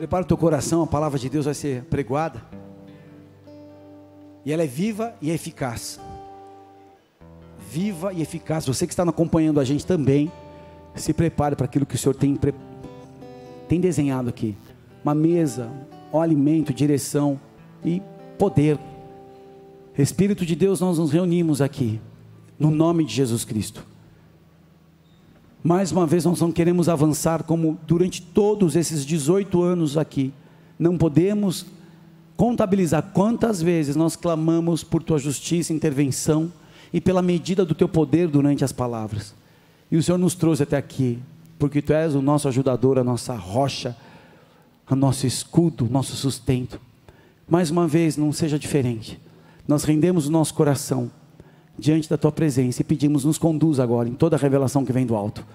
Prepara o teu coração, a palavra de Deus vai ser pregoada. E ela é viva e eficaz. Viva e eficaz. Você que está acompanhando a gente também, se prepare para aquilo que o Senhor tem desenhado aqui. Uma mesa, um alimento, direção e poder. Espírito de Deus, nós nos reunimos aqui, no nome de Jesus Cristo. Mais uma vez nós não queremos avançar como durante todos esses 18 anos aqui. Não podemos contabilizar quantas vezes nós clamamos por Tua justiça, intervenção e pela medida do Teu poder durante as palavras. E o Senhor nos trouxe até aqui, porque Tu és o nosso ajudador, a nossa rocha, o nosso escudo, nosso sustento. Mais uma vez, não seja diferente. Nós rendemos o nosso coração diante da Tua presença e pedimos, nos conduz agora em toda a revelação que vem do alto.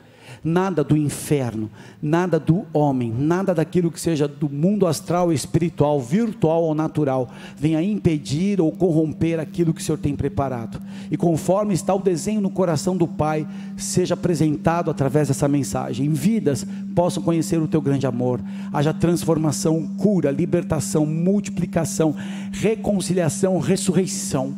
Nada do inferno, nada do homem, nada daquilo que seja do mundo astral, espiritual, virtual ou natural, venha impedir ou corromper aquilo que o Senhor tem preparado. E conforme está o desenho no coração do Pai, seja apresentado através dessa mensagem. Vidas possam conhecer o Teu grande amor. Haja transformação, cura, libertação, multiplicação, reconciliação, ressurreição.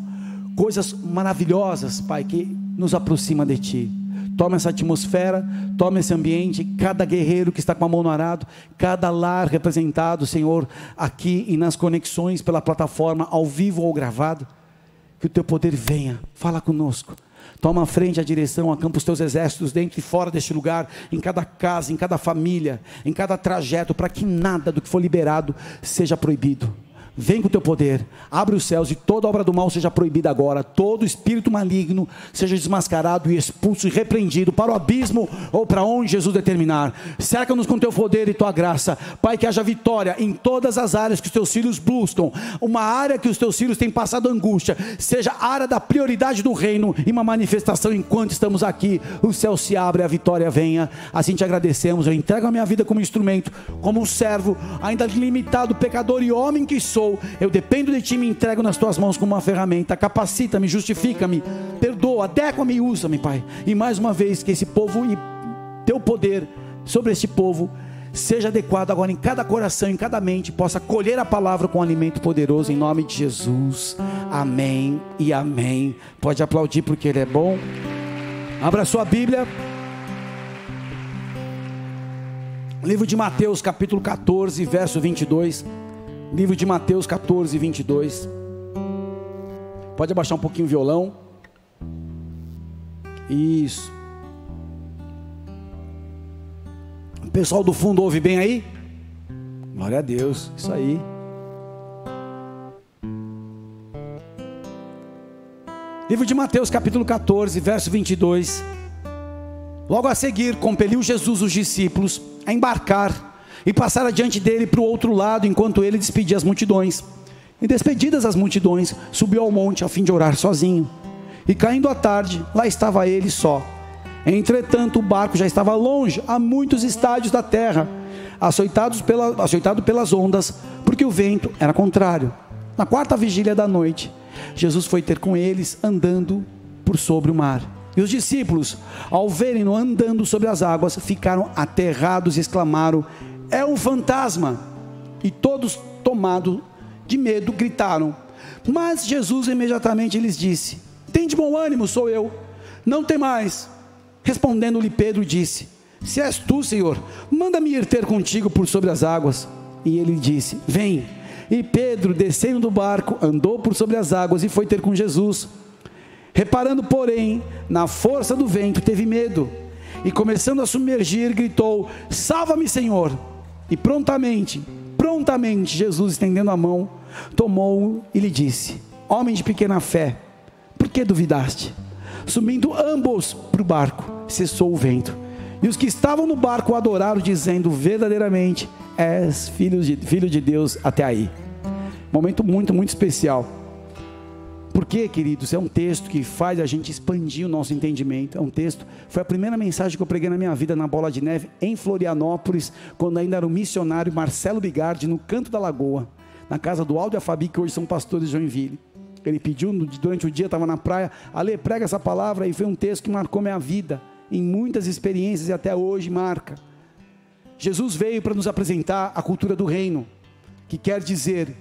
Coisas maravilhosas, Pai, que nos aproxima de Ti. Toma essa atmosfera, toma esse ambiente, cada guerreiro que está com a mão no arado, cada lar representado, Senhor, aqui e nas conexões pela plataforma, ao vivo ou gravado, que o Teu poder venha, fala conosco, toma a frente, a direção, acampa os Teus exércitos dentro e fora deste lugar, em cada casa, em cada família, em cada trajeto, para que nada do que for liberado seja proibido. Vem com o Teu poder, abre os céus e toda obra do mal seja proibida agora, todo espírito maligno seja desmascarado e expulso e repreendido para o abismo ou para onde Jesus determinar. Cerca-nos com Teu poder e Tua graça, Pai, que haja vitória em todas as áreas que os Teus filhos buscam. Uma área que os Teus filhos têm passado angústia, seja a área da prioridade do reino e uma manifestação enquanto estamos aqui, o céu se abre, a vitória venha. Assim Te agradecemos, eu entrego a minha vida como instrumento, como um servo, ainda limitado, pecador e homem que sou. Eu dependo de Ti, me entrego nas Tuas mãos como uma ferramenta. Capacita-me, justifica-me, perdoa, adequa-me e usa-me, Pai. E mais uma vez que esse povo e Teu poder sobre este povo seja adequado agora em cada coração, em cada mente, possa colher a palavra com alimento poderoso, em nome de Jesus, amém e amém. Pode aplaudir porque Ele é bom. Abra sua Bíblia, livro de Mateus capítulo 14, verso 22. Livro de Mateus 14, 22. Pode abaixar um pouquinho o violão. Isso. O pessoal do fundo ouve bem aí? Glória a Deus, isso aí. Livro de Mateus capítulo 14, verso 22. Logo a seguir, compeliu Jesus os discípulos a embarcar e passar adiante dele para o outro lado, enquanto ele despedia as multidões. E despedidas as multidões, subiu ao monte a fim de orar sozinho. E caindo a tarde, lá estava ele só. Entretanto o barco já estava longe, a muitos estádios da terra, açoitado pelas ondas, porque o vento era contrário. Na quarta vigília da noite, Jesus foi ter com eles, andando por sobre o mar. E os discípulos, ao verem-no andando sobre as águas, ficaram aterrados e exclamaram: é um fantasma! E todos, tomados de medo, gritaram. Mas Jesus imediatamente lhes disse: tende bom ânimo, sou eu, não temais. Respondendo-lhe Pedro disse: se és tu, Senhor, manda-me ir ter contigo por sobre as águas. E ele disse: vem. E Pedro, descendo do barco, andou por sobre as águas e foi ter com Jesus. Reparando, porém, na força do vento, teve medo, e começando a submergir, gritou: salva-me, Senhor! E prontamente, Jesus, estendendo a mão, tomou-o e lhe disse: homem de pequena fé, por que duvidaste? Subindo ambos para o barco, cessou o vento, e os que estavam no barco o adoraram, dizendo: verdadeiramente és filho de Deus. Até aí, momento muito, muito especial. Porque, queridos, é um texto que faz a gente expandir o nosso entendimento. É um texto, foi a primeira mensagem que eu preguei na minha vida na Bola de Neve, em Florianópolis, quando ainda era o missionário Marcelo Bigardi, no Canto da Lagoa, na casa do Aldo e a Fabi, que hoje são pastores de Joinville. Ele pediu, durante o dia, estava na praia: Ale, prega essa palavra, e foi um texto que marcou minha vida, em muitas experiências, e até hoje marca. Jesus veio para nos apresentar a cultura do reino, que quer dizer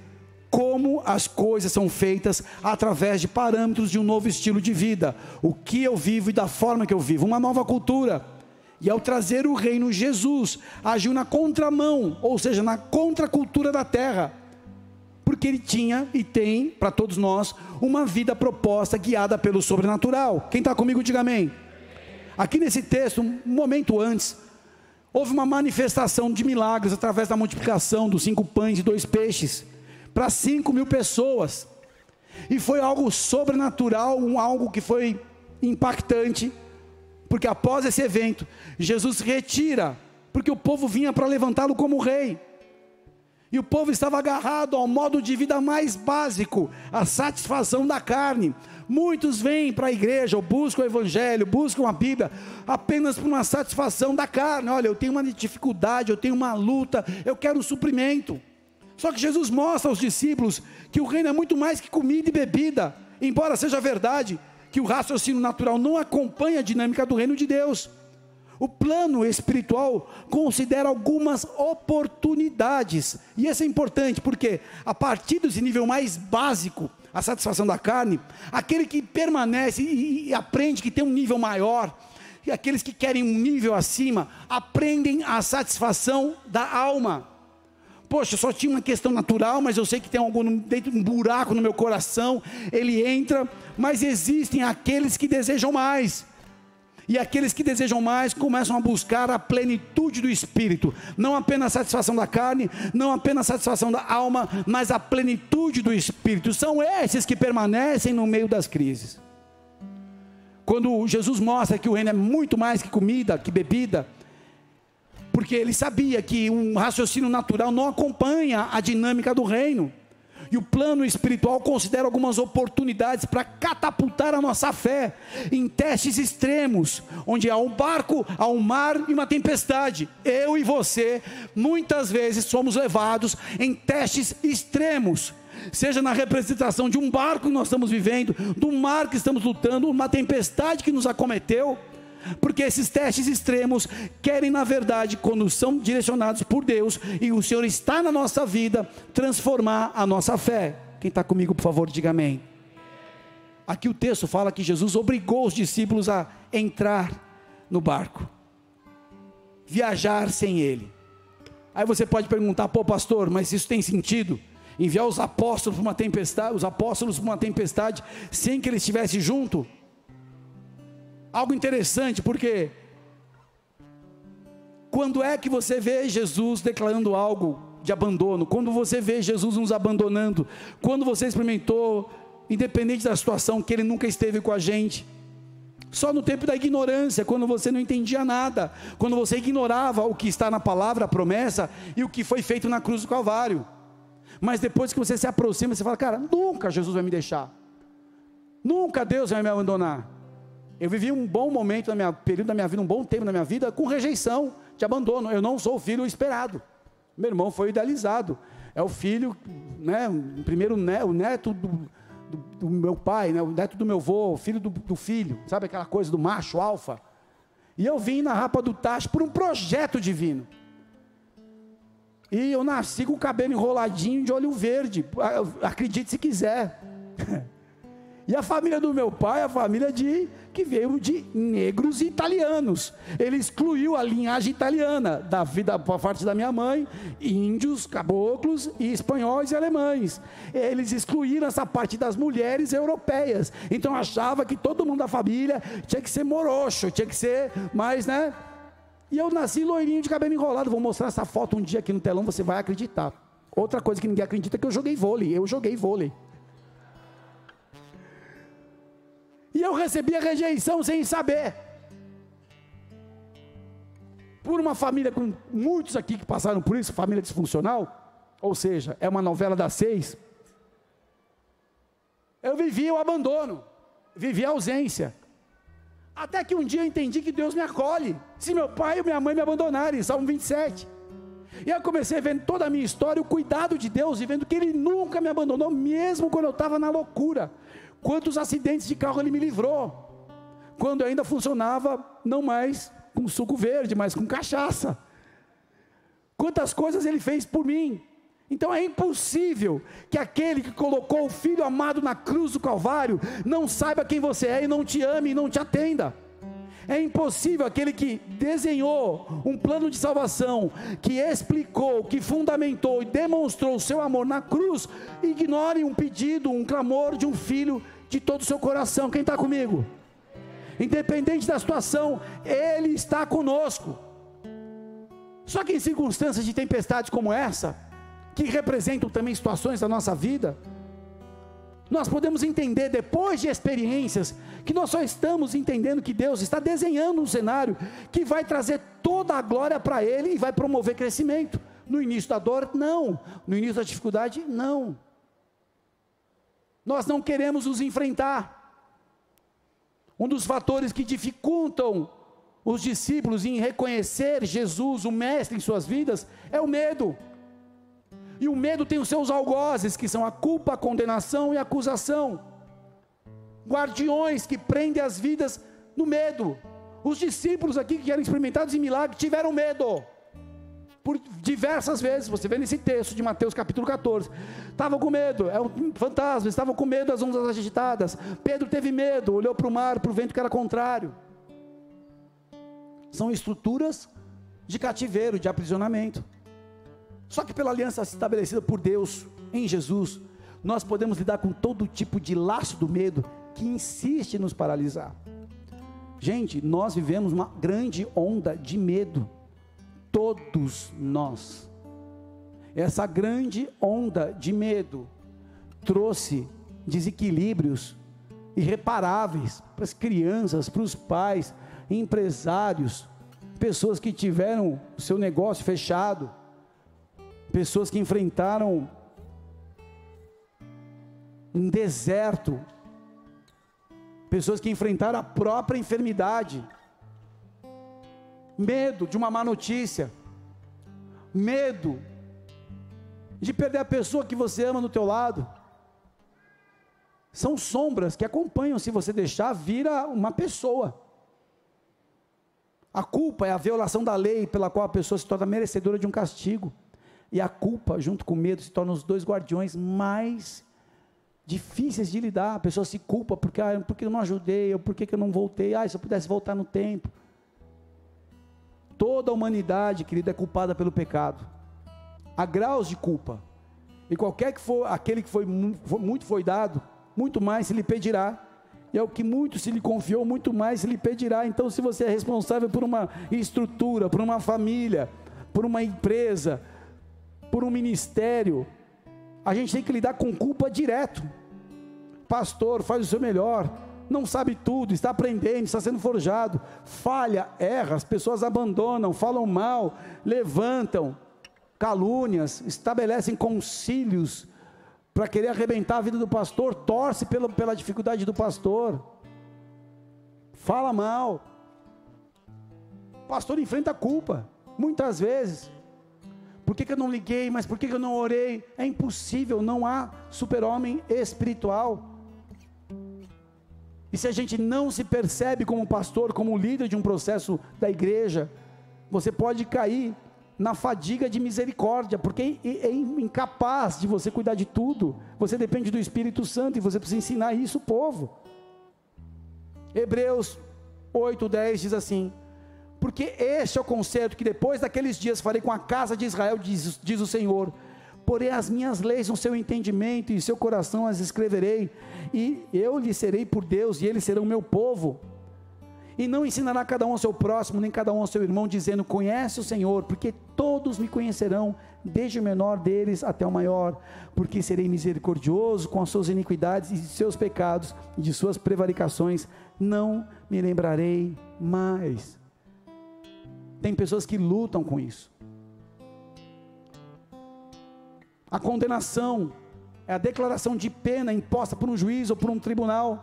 como as coisas são feitas através de parâmetros de um novo estilo de vida, o que eu vivo e da forma que eu vivo, uma nova cultura. E ao trazer o reino, Jesus agiu na contramão, ou seja, na contracultura da terra, porque ele tinha e tem, para todos nós, uma vida proposta, guiada pelo sobrenatural. Quem está comigo, diga amém. Aqui nesse texto, um momento antes, houve uma manifestação de milagres, através da multiplicação dos 5 pães e 2 peixes, para 5.000 pessoas, e foi algo sobrenatural, algo que foi impactante, porque após esse evento, Jesus retira, porque o povo vinha para levantá-lo como rei, e o povo estava agarrado ao modo de vida mais básico, a satisfação da carne. Muitos vêm para a igreja, ou buscam o evangelho, buscam a Bíblia, apenas por uma satisfação da carne. Olha, eu tenho uma dificuldade, eu tenho uma luta, eu quero um suprimento. Só que Jesus mostra aos discípulos que o reino é muito mais que comida e bebida, embora seja verdade que o raciocínio natural não acompanha a dinâmica do reino de Deus. O plano espiritual considera algumas oportunidades, e isso é importante, porque a partir desse nível mais básico, a satisfação da carne, aquele que permanece e aprende que tem um nível maior, e aqueles que querem um nível acima, aprendem a satisfação da alma. Poxa, só tinha uma questão natural, mas eu sei que tem dentro um buraco no meu coração, ele entra, mas existem aqueles que desejam mais, e aqueles que desejam mais começam a buscar a plenitude do Espírito, não apenas a satisfação da carne, não apenas a satisfação da alma, mas a plenitude do Espírito. São esses que permanecem no meio das crises. Quando Jesus mostra que o reino é muito mais que comida, que bebida, porque ele sabia que um raciocínio natural não acompanha a dinâmica do reino, e o plano espiritual considera algumas oportunidades para catapultar a nossa fé, em testes extremos, onde há um barco, há um mar e uma tempestade. Eu e você, muitas vezes somos levados em testes extremos, seja na representação de um barco que nós estamos vivendo, do mar que estamos lutando, uma tempestade que nos acometeu, porque esses testes extremos querem, na verdade, quando são direcionados por Deus, e o Senhor está na nossa vida, transformar a nossa fé. Quem está comigo, por favor, diga amém. Aqui o texto fala que Jesus obrigou os discípulos a entrar no barco, viajar sem ele. Aí você pode perguntar: pô, pastor, mas isso tem sentido? Enviar os apóstolos para uma tempestade, sem que eles estivessem junto? Algo interessante, porque quando é que você vê Jesus declarando algo de abandono? Quando você vê Jesus nos abandonando? Quando você experimentou, independente da situação, que Ele nunca esteve com a gente? Só no tempo da ignorância, quando você não entendia nada, quando você ignorava o que está na palavra, a promessa, e o que foi feito na cruz do Calvário. Mas depois que você se aproxima, você fala: cara, nunca Jesus vai me deixar, nunca Deus vai me abandonar. Eu vivi um bom momento período da minha vida, um bom tempo na minha vida, com rejeição, de abandono. Eu não sou o filho esperado. Meu irmão foi idealizado. É o filho, né, primeiro o neto do meu pai, né, o neto do meu avô, o filho do filho, sabe aquela coisa do macho alfa? E eu vim na rapa do tacho por um projeto divino. E eu nasci com o cabelo enroladinho de olho verde, acredite se quiser. E a família do meu pai é a família que veio de negros e italianos. Ele excluiu a linhagem italiana da vida, por parte da minha mãe, índios, caboclos, e espanhóis e alemães. Eles excluíram essa parte das mulheres europeias. Então achava que todo mundo da família tinha que ser morocho, tinha que ser mais, né? E eu nasci loirinho de cabelo enrolado. Vou mostrar essa foto um dia aqui no telão, você vai acreditar. Outra coisa que ninguém acredita é que eu joguei vôlei. E eu recebi a rejeição sem saber. Por uma família com muitos aqui que passaram por isso, família disfuncional, ou seja, é uma novela das 6. Eu vivi o abandono, vivi a ausência. Até que um dia eu entendi que Deus me acolhe, se meu pai e minha mãe me abandonarem, Salmo 27. E eu comecei vendo toda a minha história, o cuidado de Deus, e vendo que Ele nunca me abandonou, mesmo quando eu estava na loucura. Quantos acidentes de carro Ele me livrou, quando eu ainda funcionava, não mais com suco verde, mas com cachaça. Quantas coisas Ele fez por mim. Então é impossível que aquele que colocou o Filho amado na cruz do Calvário não saiba quem você é e não te ame e não te atenda. É impossível aquele que desenhou um plano de salvação, que explicou, que fundamentou e demonstrou o seu amor na cruz, ignore um pedido, um clamor de um filho de todo o seu coração. Quem está comigo? Independente da situação, Ele está conosco. Só que em circunstâncias de tempestade como essa, que representam também situações da nossa vida, nós podemos entender, depois de experiências, que nós só estamos entendendo que Deus está desenhando um cenário que vai trazer toda a glória para Ele e vai promover crescimento. No início da dor, não. No início da dificuldade, não. Nós não queremos nos enfrentar. Um dos fatores que dificultam os discípulos em reconhecer Jesus, o Mestre, em suas vidas, é o medo. E o medo tem os seus algozes, que são a culpa, a condenação e a acusação. Guardiões que prendem as vidas no medo. Os discípulos aqui que eram experimentados em milagre tiveram medo. Por diversas vezes, você vê nesse texto de Mateus capítulo 14. Estavam com medo, é um fantasma, estavam com medo das ondas agitadas. Pedro teve medo, olhou para o mar, para o vento que era contrário. São estruturas de cativeiro, de aprisionamento. Só que pela aliança estabelecida por Deus em Jesus, nós podemos lidar com todo tipo de laço do medo que insiste em nos paralisar. Gente, nós vivemos uma grande onda de medo, todos nós. Essa grande onda de medo trouxe desequilíbrios irreparáveis para as crianças, para os pais, empresários, pessoas que tiveram o seu negócio fechado, pessoas que enfrentaram um deserto, pessoas que enfrentaram a própria enfermidade, medo de uma má notícia, medo de perder a pessoa que você ama do teu lado. São sombras que acompanham, se você deixar, vira uma pessoa. A culpa é a violação da lei pela qual a pessoa se torna merecedora de um castigo. E a culpa, junto com o medo, se tornam os dois guardiões mais difíceis de lidar. A pessoa se culpa porque eu não ajudei, ou porque eu não voltei, se eu pudesse voltar no tempo. Toda a humanidade, querido, é culpada pelo pecado. Há graus de culpa. E qualquer que for, aquele que muito foi dado, muito mais se lhe pedirá. E ao que muito se lhe confiou, muito mais se lhe pedirá. Então, se você é responsável por uma estrutura, por uma família, por uma empresa, por um ministério, a gente tem que lidar com culpa direto. Pastor, faz o seu melhor, não sabe tudo, está aprendendo, está sendo forjado, falha, erra, as pessoas abandonam, falam mal, levantam calúnias, estabelecem concílios para querer arrebentar a vida do pastor, torce pela dificuldade do pastor, fala mal. O pastor enfrenta a culpa, muitas vezes. Por que eu não liguei? Mas por que eu não orei? É impossível, não há super-homem espiritual. E se a gente não se percebe como pastor, como líder de um processo da igreja, você pode cair na fadiga de misericórdia, porque é incapaz de você cuidar de tudo. Você depende do Espírito Santo e você precisa ensinar isso ao povo. Hebreus 8:10 diz assim: porque este é o concerto que depois daqueles dias farei com a casa de Israel, diz o Senhor. Porém as minhas leis no seu entendimento e em seu coração as escreverei, e eu lhes serei por Deus, e eles serão meu povo. E não ensinará cada um ao seu próximo, nem cada um ao seu irmão, dizendo: conhece o Senhor, porque todos me conhecerão, desde o menor deles até o maior, porque serei misericordioso com as suas iniquidades e de seus pecados, e de suas prevaricações não me lembrarei mais. Tem pessoas que lutam com isso. A condenação é a declaração de pena imposta por um juiz ou por um tribunal.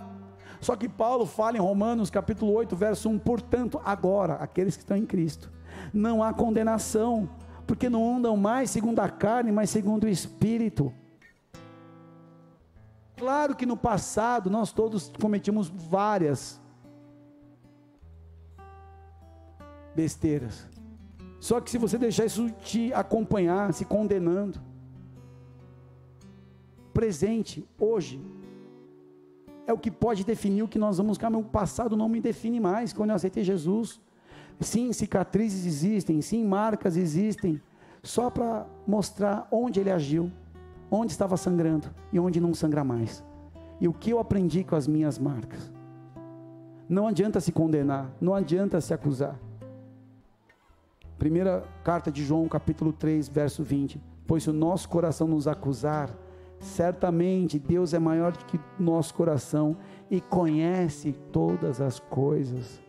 Só que Paulo fala em Romanos capítulo 8, verso 1, portanto, agora, aqueles que estão em Cristo, não há condenação, porque não andam mais segundo a carne, mas segundo o Espírito. Claro que no passado nós todos cometimos várias besteiras, Só que se você deixar isso te acompanhar, se condenando, presente, hoje, é o que pode definir o que nós vamos buscar. Meu passado não me define mais, quando eu aceitei Jesus. Sim, cicatrizes existem, sim, marcas existem, só para mostrar onde ele agiu, onde estava sangrando e onde não sangra mais. E o que eu aprendi com as minhas marcas. Não adianta se condenar, não adianta se acusar. Primeira carta de João, capítulo 3, verso 20. Pois se o nosso coração nos acusar, certamente Deus é maior do que o nosso coração e conhece todas as coisas.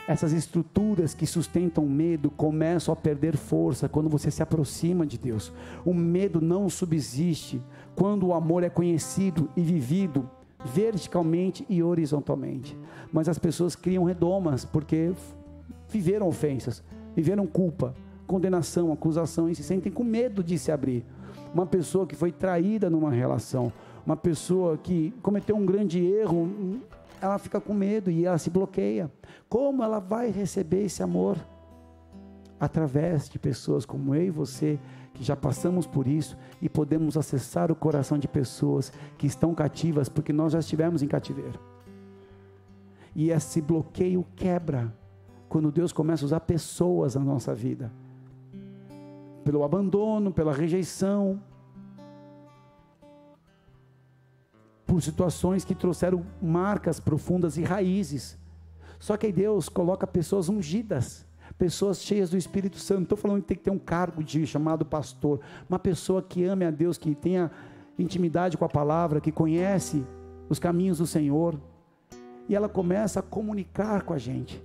Essas estruturas que sustentam o medo começam a perder força quando você se aproxima de Deus. O medo não subsiste quando o amor é conhecido e vivido verticalmente e horizontalmente. Mas as pessoas criam redomas porque viveram ofensas, viveram culpa, condenação, acusação e se sentem com medo de se abrir. Uma pessoa que foi traída numa relação, uma pessoa que cometeu um grande erro, ela fica com medo e ela se bloqueia. Como ela vai receber esse amor? Através de pessoas como eu e você, que já passamos por isso e podemos acessar o coração de pessoas que estão cativas, porque nós já estivemos em cativeiro. E esse bloqueio quebra quando Deus começa a usar pessoas na nossa vida, pelo abandono, pela rejeição, por situações que trouxeram marcas profundas e raízes. Só que aí Deus coloca pessoas ungidas, pessoas cheias do Espírito Santo. Não estou falando que tem que ter um cargo chamado pastor, uma pessoa que ame a Deus, que tenha intimidade com a palavra, que conhece os caminhos do Senhor, e ela começa a comunicar com a gente,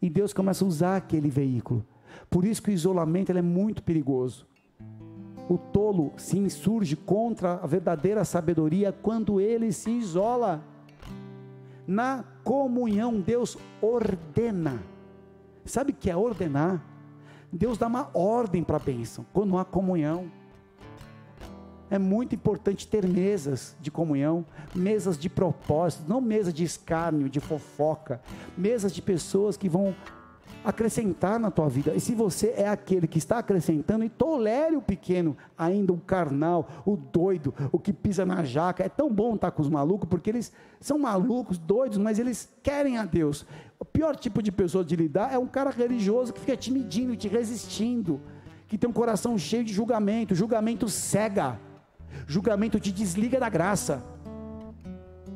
e Deus começa a usar aquele veículo. Por isso que o isolamento ele é muito perigoso. O tolo se insurge contra a verdadeira sabedoria quando ele se isola. Na comunhão, Deus ordena. Sabe o que é ordenar? Deus dá uma ordem para a bênção, quando há comunhão. É muito importante ter mesas de comunhão, mesas de propósito, não mesa de escárnio, de fofoca, mesas de pessoas que vão acrescentar na tua vida. E se você é aquele que está acrescentando, e tolere o pequeno, ainda o carnal, o doido, o que pisa na jaca. É tão bom estar com os malucos, porque eles são malucos, doidos, mas eles querem a Deus. O pior tipo de pessoa de lidar é um cara religioso que fica timidinho, te resistindo, que tem um coração cheio de julgamento. Julgamento cega, julgamento te desliga da graça.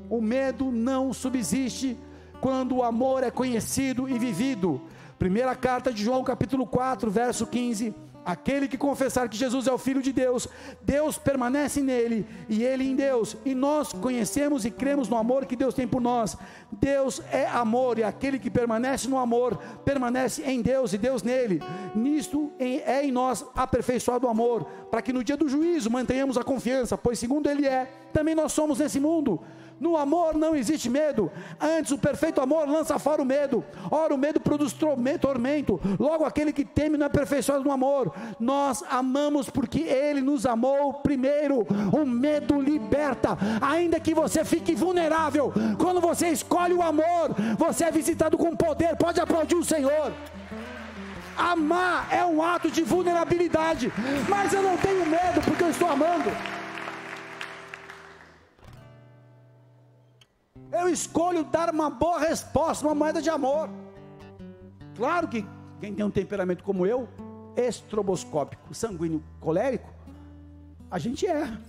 O medo não subsiste quando o amor é conhecido e vivido. Primeira carta de João, capítulo 4, verso 15. Aquele que confessar que Jesus é o Filho de Deus, Deus permanece nele e ele em Deus. E nós conhecemos e cremos no amor que Deus tem por nós. Deus é amor, e aquele que permanece no amor, permanece em Deus e Deus nele. Nisto é em nós aperfeiçoado o amor, para que no dia do juízo mantenhamos a confiança, pois segundo ele é, também nós somos nesse mundo. No amor não existe medo, antes o perfeito amor lança fora o medo. Ora, o medo produz tormento, logo aquele que teme não é aperfeiçoado no amor. Nós amamos porque ele nos amou primeiro. O medo liberta, ainda que você fique vulnerável. Quando você escolhe o amor, você é visitado com poder. Pode aplaudir o Senhor. Amar é um ato de vulnerabilidade, mas eu não tenho medo porque eu estou amando. Eu escolho dar uma boa resposta, uma moeda de amor. Claro que quem tem um temperamento como eu, estroboscópico, sanguíneo, colérico, a gente erra.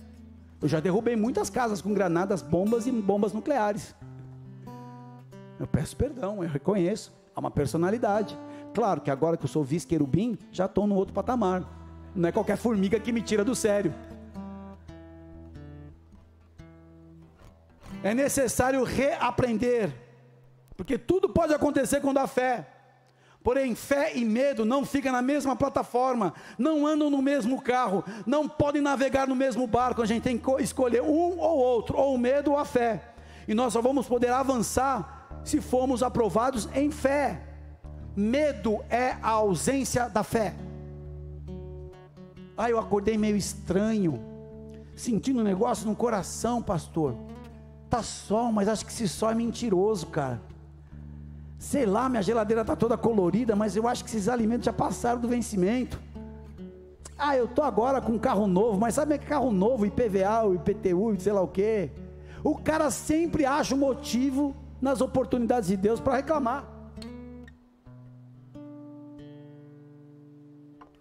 Eu já derrubei muitas casas com granadas, bombas e bombas nucleares. Eu peço perdão, eu reconheço, há uma personalidade. Claro que agora que eu sou vice-querubim, já estou no outro patamar. Não é qualquer formiga que me tira do sério. É necessário reaprender, porque tudo pode acontecer quando há fé. Porém, fé e medo não ficam na mesma plataforma, não andam no mesmo carro, não podem navegar no mesmo barco. A gente tem que escolher um ou outro, ou o medo ou a fé. E nós só vamos poder avançar se formos aprovados em fé. Medo é a ausência da fé. Eu acordei meio estranho, sentindo um negócio no coração, pastor. Tá sol, mas acho que esse sol é mentiroso, cara. Sei lá, minha geladeira está toda colorida, mas eu acho que esses alimentos já passaram do vencimento. Ah, eu estou agora com um carro novo, mas sabe que carro novo, IPVA, IPTU, sei lá o quê? O cara sempre acha um motivo nas oportunidades de Deus para reclamar.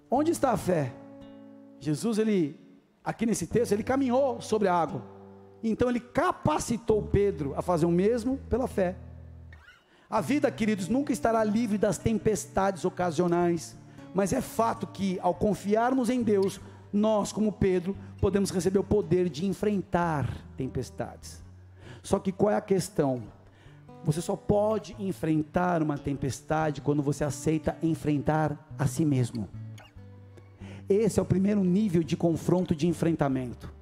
Onde está a fé? Jesus, aqui nesse texto, ele caminhou sobre a água. Então ele capacitou Pedro a fazer o mesmo pela fé. A vida, queridos, nunca estará livre das tempestades ocasionais, mas é fato que, ao confiarmos em Deus, nós, como Pedro, podemos receber o poder de enfrentar tempestades. Só que qual é a questão? Você só pode enfrentar uma tempestade quando você aceita enfrentar a si mesmo. Esse é o primeiro nível de confronto, de enfrentamento,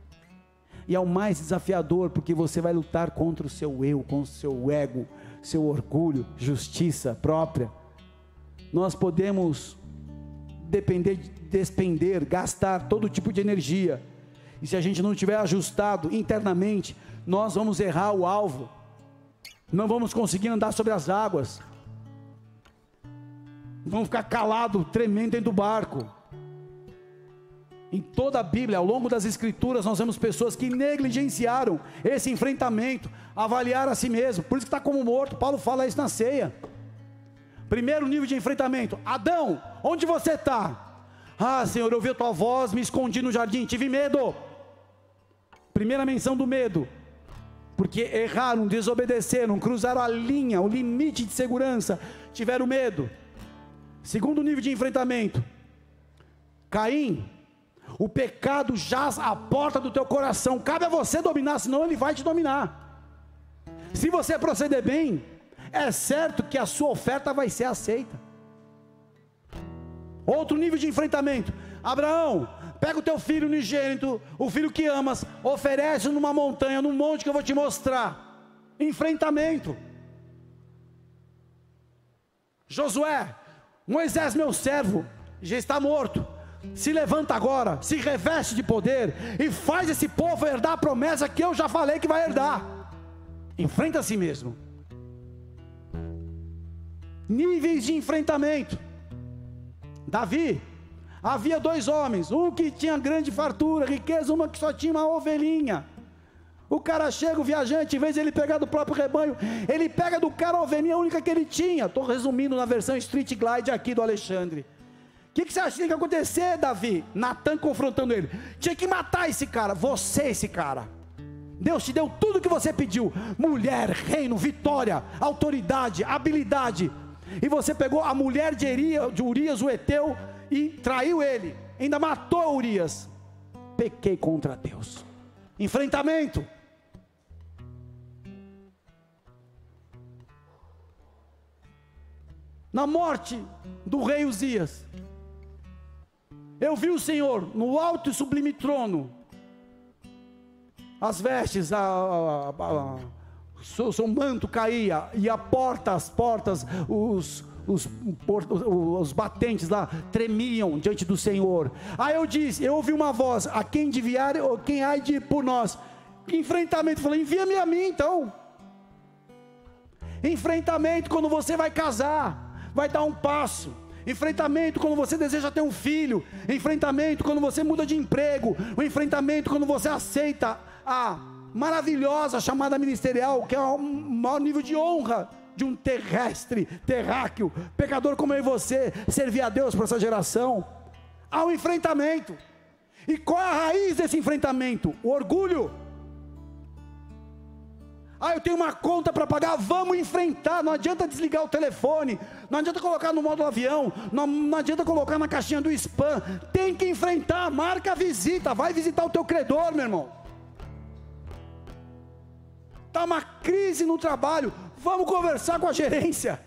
e é o mais desafiador, porque você vai lutar contra o seu eu, contra o seu ego, seu orgulho, justiça própria. Nós podemos despender, gastar todo tipo de energia, e se a gente não tiver ajustado internamente, nós vamos errar o alvo, não vamos conseguir andar sobre as águas, vamos ficar calado, tremendo dentro do barco. Em toda a Bíblia, ao longo das Escrituras, nós vemos pessoas que negligenciaram esse enfrentamento, avaliaram a si mesmo, por isso que está como morto. Paulo fala isso na ceia. Primeiro nível de enfrentamento: Adão, onde você está? Ah, Senhor, eu ouvi a tua voz, me escondi no jardim, tive medo. Primeira menção do medo, porque erraram, desobedeceram, cruzaram a linha, o limite de segurança, tiveram medo. Segundo nível de enfrentamento: Caim, o pecado jaz à porta do teu coração, cabe a você dominar, senão ele vai te dominar. Se você proceder bem, é certo que a sua oferta vai ser aceita. Outro nível de enfrentamento: Abraão, pega o teu filho unigênito, o filho que amas, oferece numa montanha, num monte que eu vou te mostrar. Enfrentamento. Josué, Moisés meu servo já está morto, se levanta agora, se reveste de poder e faz esse povo herdar a promessa que eu já falei que vai herdar. Enfrenta a si mesmo. Níveis de enfrentamento. Davi, havia 2 homens, um que tinha grande fartura, riqueza, uma que só tinha uma ovelhinha. O cara chega, o viajante, em vez de ele pegar do próprio rebanho, ele pega do cara a ovelhinha única que ele tinha. Estou resumindo na versão Street Glide aqui do Alexandre. O que você acha que tem que acontecer, Davi? Natan confrontando ele: tinha que matar esse cara, esse cara. Deus te deu tudo o que você pediu: mulher, reino, vitória, autoridade, habilidade, e você pegou a mulher de Urias, o Eteu, e traiu ele, ainda matou Urias. Pequei contra Deus. Enfrentamento. Na morte do rei Uzias, eu vi o Senhor no alto e sublime trono, as vestes, seu manto caía, e as portas, os batentes lá tremiam diante do Senhor. Aí eu ouvi uma voz: a quem enviar, quem há de ir por nós? Enfrentamento. Eu falei: envia-me a mim então. Enfrentamento quando você vai casar, vai dar um passo. Enfrentamento quando você deseja ter um filho. Enfrentamento quando você muda de emprego. O enfrentamento quando você aceita a maravilhosa chamada ministerial, que é o maior nível de honra de um terráqueo, pecador como eu e você, servir a Deus para essa geração. Há um enfrentamento. E qual é a raiz desse enfrentamento? O orgulho. Ah, eu tenho uma conta para pagar, vamos enfrentar. Não adianta desligar o telefone, não adianta colocar no modo avião, não adianta colocar na caixinha do spam. Tem que enfrentar, marca a visita, vai visitar o teu credor, meu irmão. Está uma crise no trabalho, vamos conversar com a gerência.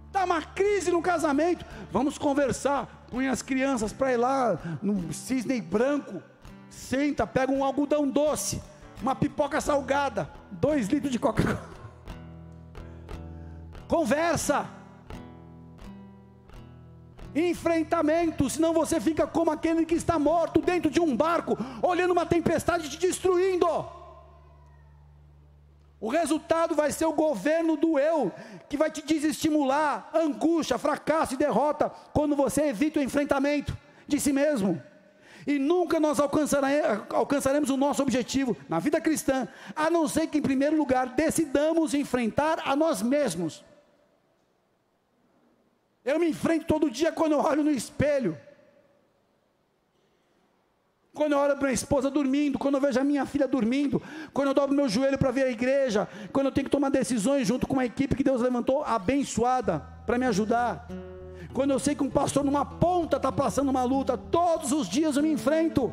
Está uma crise no casamento, vamos conversar. Põe as crianças para ir lá no cisne branco, senta, pega um algodão doce, uma pipoca salgada, 2 litros de Coca-Cola. Conversa. Enfrentamento, senão você fica como aquele que está morto dentro de um barco, olhando uma tempestade te destruindo. O resultado vai ser o governo do eu, que vai te desestimular, angústia, fracasso e derrota, quando você evita o enfrentamento de si mesmo. E nunca nós alcançaremos o nosso objetivo na vida cristã, a não ser que em primeiro lugar decidamos enfrentar a nós mesmos. Eu me enfrento todo dia quando eu olho no espelho, quando eu olho para minha esposa dormindo, quando eu vejo a minha filha dormindo, quando eu dobro meu joelho para ver a igreja, quando eu tenho que tomar decisões junto com uma equipe que Deus levantou abençoada para me ajudar, quando eu sei que um pastor numa ponta está passando uma luta, todos os dias eu me enfrento,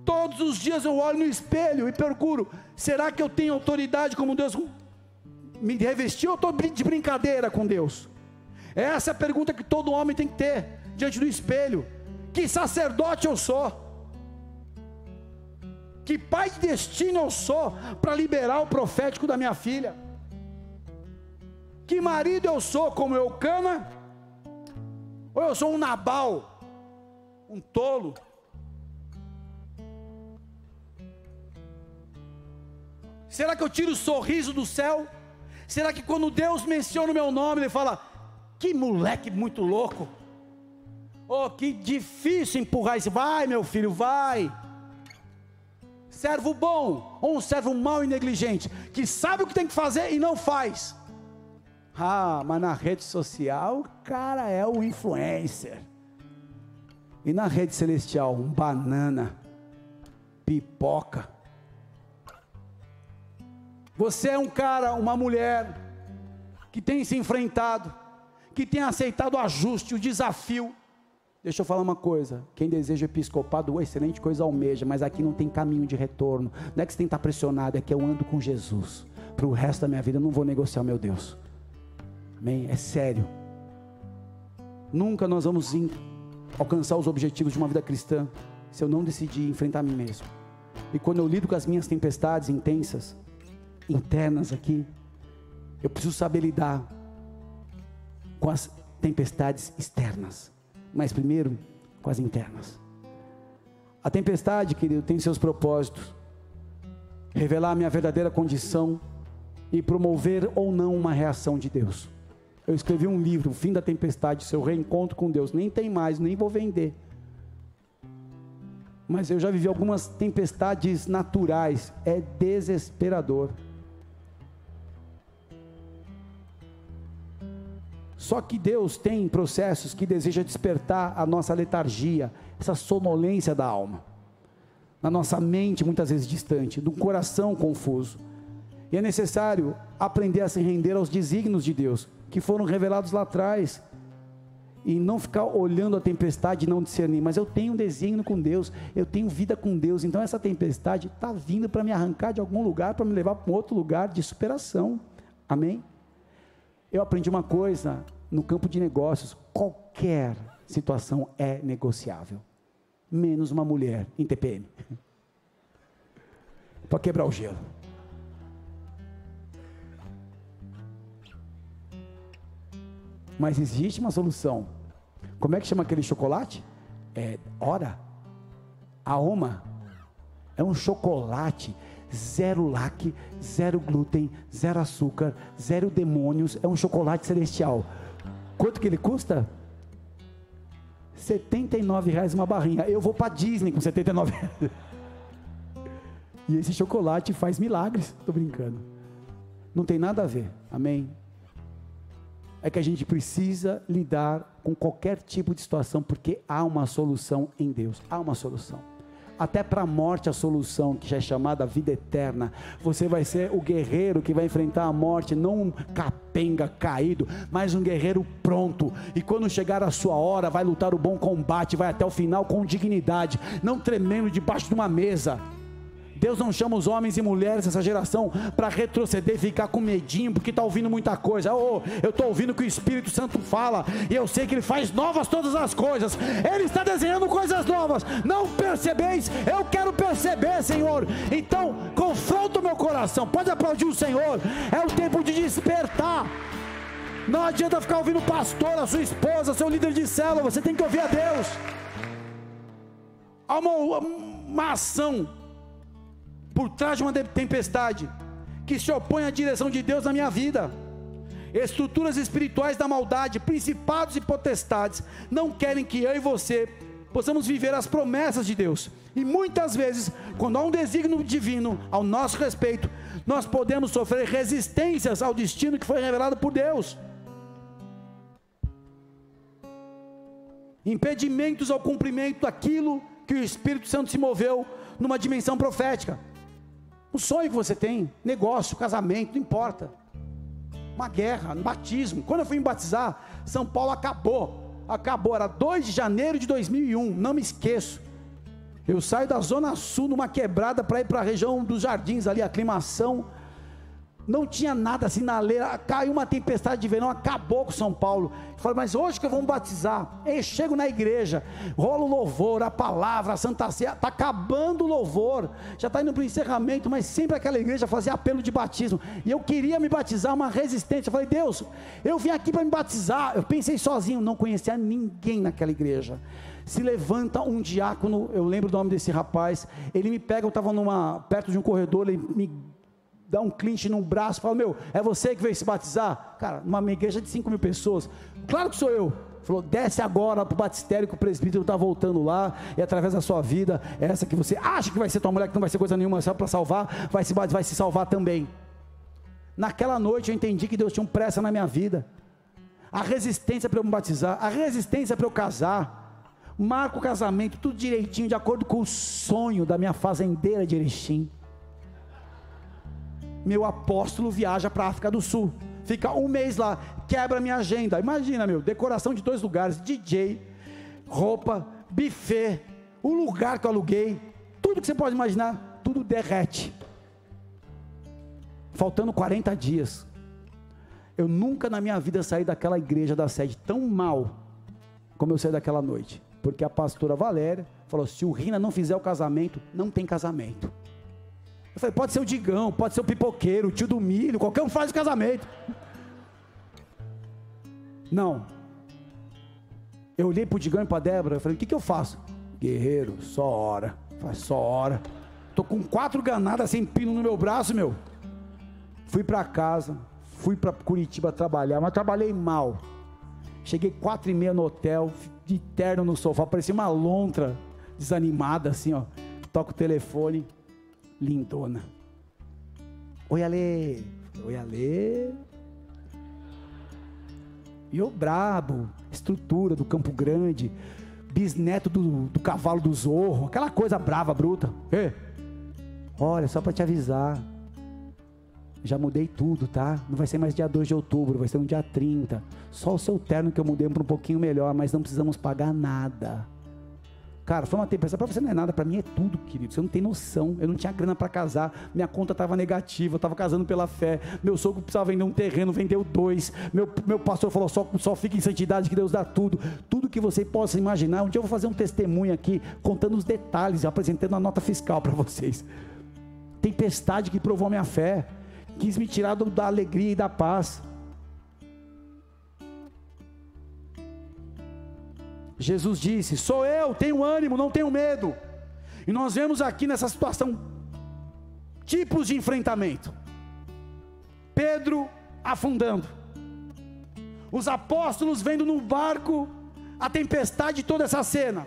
todos os dias eu olho no espelho e procuro, será que eu tenho autoridade como Deus me revestiu, ou estou de brincadeira com Deus? Essa é a pergunta que todo homem tem que ter diante do espelho. Que sacerdote eu sou? Que pai de destino eu sou para liberar o profético da minha filha? Que marido eu sou como Eucana? Ou eu sou um Nabal, um tolo? Será que eu tiro o sorriso do céu? Será que quando Deus menciona o meu nome, Ele fala, que moleque muito louco? Oh, que difícil empurrar isso. Vai, meu filho, vai. Servo bom ou um servo mau e negligente, que sabe o que tem que fazer e não faz. Ah, mas na rede social o cara é o influencer. E na rede celestial, um banana, pipoca. Você é um cara, uma mulher que tem se enfrentado, que tem aceitado o ajuste, o desafio. Deixa eu falar uma coisa, quem deseja episcopado, excelente coisa almeja, mas aqui não tem caminho de retorno, não é que você tem que estar pressionado, é que eu ando com Jesus, para o resto da minha vida eu não vou negociar, meu Deus, amém? É sério, nunca nós vamos alcançar os objetivos de uma vida cristã, se eu não decidir enfrentar a mim mesmo. E quando eu lido com as minhas tempestades intensas, internas aqui, eu preciso saber lidar com as tempestades externas, mas primeiro com as internas. A tempestade, querido, tem seus propósitos: revelar a minha verdadeira condição e promover ou não uma reação de Deus. Eu escrevi um livro, O Fim da Tempestade, Seu Reencontro com Deus. Nem tem mais, nem vou vender, mas eu já vivi algumas tempestades naturais, é desesperador. Só que Deus tem processos que deseja despertar a nossa letargia, essa sonolência da alma, na nossa mente muitas vezes distante, do coração confuso, e é necessário aprender a se render aos desígnios de Deus, que foram revelados lá atrás, e não ficar olhando a tempestade e não discernir, mas eu tenho um desígnio com Deus, eu tenho vida com Deus, então essa tempestade está vindo para me arrancar de algum lugar, para me levar para um outro lugar de superação, amém? Eu aprendi uma coisa, no campo de negócios, qualquer situação é negociável, menos uma mulher em TPM, para quebrar o gelo. Mas existe uma solução. Como é que chama aquele chocolate? Aoma. É um chocolate zero lacre, zero glúten, zero açúcar, zero demônios. É um chocolate celestial. Quanto que ele custa? R$79 uma barrinha. Eu vou para Disney com R$79. E esse chocolate faz milagres. Estou brincando. Não tem nada a ver, amém? É que a gente precisa lidar com qualquer tipo de situação, porque há uma solução em Deus, há uma solução. Até para a morte a solução, que já é chamada vida eterna. Você vai ser o guerreiro que vai enfrentar a morte, não um capenga caído, mas um guerreiro pronto, e quando chegar a sua hora, vai lutar o bom combate, vai até o final com dignidade, não tremendo debaixo de uma mesa. Deus não chama os homens e mulheres dessa geração para retroceder e ficar com medinho, porque está ouvindo muita coisa. Eu estou ouvindo o que o Espírito Santo fala, e eu sei que Ele faz novas todas as coisas. Ele está desenhando coisas novas. Não percebeis? Eu quero perceber, Senhor. Então confronta o meu coração. Pode aplaudir o Senhor. É o tempo de despertar. Não adianta ficar ouvindo o pastor, a sua esposa, seu líder de célula. Você tem que ouvir a Deus. Há uma ação por trás de uma tempestade que se opõe à direção de Deus na minha vida. Estruturas espirituais da maldade, principados e potestades, não querem que eu e você possamos viver as promessas de Deus. E muitas vezes, quando há um desígnio divino ao nosso respeito, nós podemos sofrer resistências ao destino que foi revelado por Deus. Impedimentos ao cumprimento daquilo que o Espírito Santo se moveu numa dimensão profética. Um sonho que você tem, negócio, casamento, não importa. Uma guerra, um batismo. Quando eu fui me batizar, São Paulo acabou, era 2 de janeiro de 2001, não me esqueço. Eu saio da Zona Sul, numa quebrada, para ir para a região dos Jardins, ali, Aclimação. Não tinha nada, sinaleira, caiu uma tempestade de verão, acabou com São Paulo. Eu falei, mas hoje que eu vou me batizar, eu chego na igreja, rola o louvor, a palavra, a Santa Ceia, está acabando o louvor, já está indo para o encerramento, mas sempre aquela igreja fazia apelo de batismo, e eu queria me batizar, uma resistência. Eu falei, Deus, eu vim aqui para me batizar. Eu pensei sozinho, não conhecia ninguém naquela igreja. Se levanta um diácono, eu lembro o nome desse rapaz, ele me pega, eu estava perto de um corredor, ele me dá um clinch no braço, fala, meu, é você que veio se batizar? Cara, numa igreja de 5 mil pessoas, claro que sou eu. Falou, desce agora para o batistério, que o presbítero está voltando lá, e através da sua vida, essa que você acha que vai ser tua mulher, que não vai ser coisa nenhuma, só para salvar, vai se salvar também. Naquela noite eu entendi que Deus tinha pressa na minha vida, a resistência para eu me batizar, a resistência para eu casar, marco o casamento, tudo direitinho, de acordo com o sonho da minha fazendeira de Erechim. Meu apóstolo viaja para a África do Sul, fica um mês lá, quebra minha agenda. Imagina, meu, decoração de 2 lugares, DJ, roupa, buffet, o lugar que eu aluguei, tudo que você pode imaginar, tudo derrete. Faltando 40 dias, eu nunca na minha vida saí daquela igreja da sede tão mal como eu saí daquela noite, porque a pastora Valéria falou, se o Rina não fizer o casamento, não tem casamento. Eu falei, pode ser o Digão, pode ser o pipoqueiro, o tio do milho, qualquer um faz o casamento. Não. Eu olhei para o Digão e para a Débora, eu falei, o que eu faço? Guerreiro, só ora. Faz só ora. Estou com 4 granadas sem pino no meu braço, meu. Fui para casa, fui para Curitiba trabalhar, mas trabalhei mal. Cheguei 4h30 no hotel, de terno no sofá, parecia uma lontra desanimada assim, ó. Toco o telefone. Lindona. Oi, Ale. Oi, Ale. E eu brabo, estrutura do Campo Grande, bisneto do cavalo do Zorro, aquela coisa brava, bruta. Ei, olha, só para te avisar, já mudei tudo, tá? Não vai ser mais dia 2 de outubro, vai ser no dia 30. Só o seu terno que eu mudei para um pouquinho melhor, mas não precisamos pagar nada. Cara, foi uma tempestade. Para você não é nada, para mim é tudo, querido. Você não tem noção. Eu não tinha grana para casar, minha conta estava negativa, eu estava casando pela fé. Meu sogro precisava vender um terreno, vendeu 2. Meu pastor falou, só fica em santidade que Deus dá tudo. Tudo que você possa imaginar. Um dia eu vou fazer um testemunho aqui, contando os detalhes, apresentando a nota fiscal para vocês. Tempestade que provou a minha fé, quis me tirar da alegria e da paz. Jesus disse, sou eu, tenho ânimo, não tenho medo. E nós vemos aqui nessa situação tipos de enfrentamento. Pedro afundando, os apóstolos vendo no barco a tempestade, toda essa cena,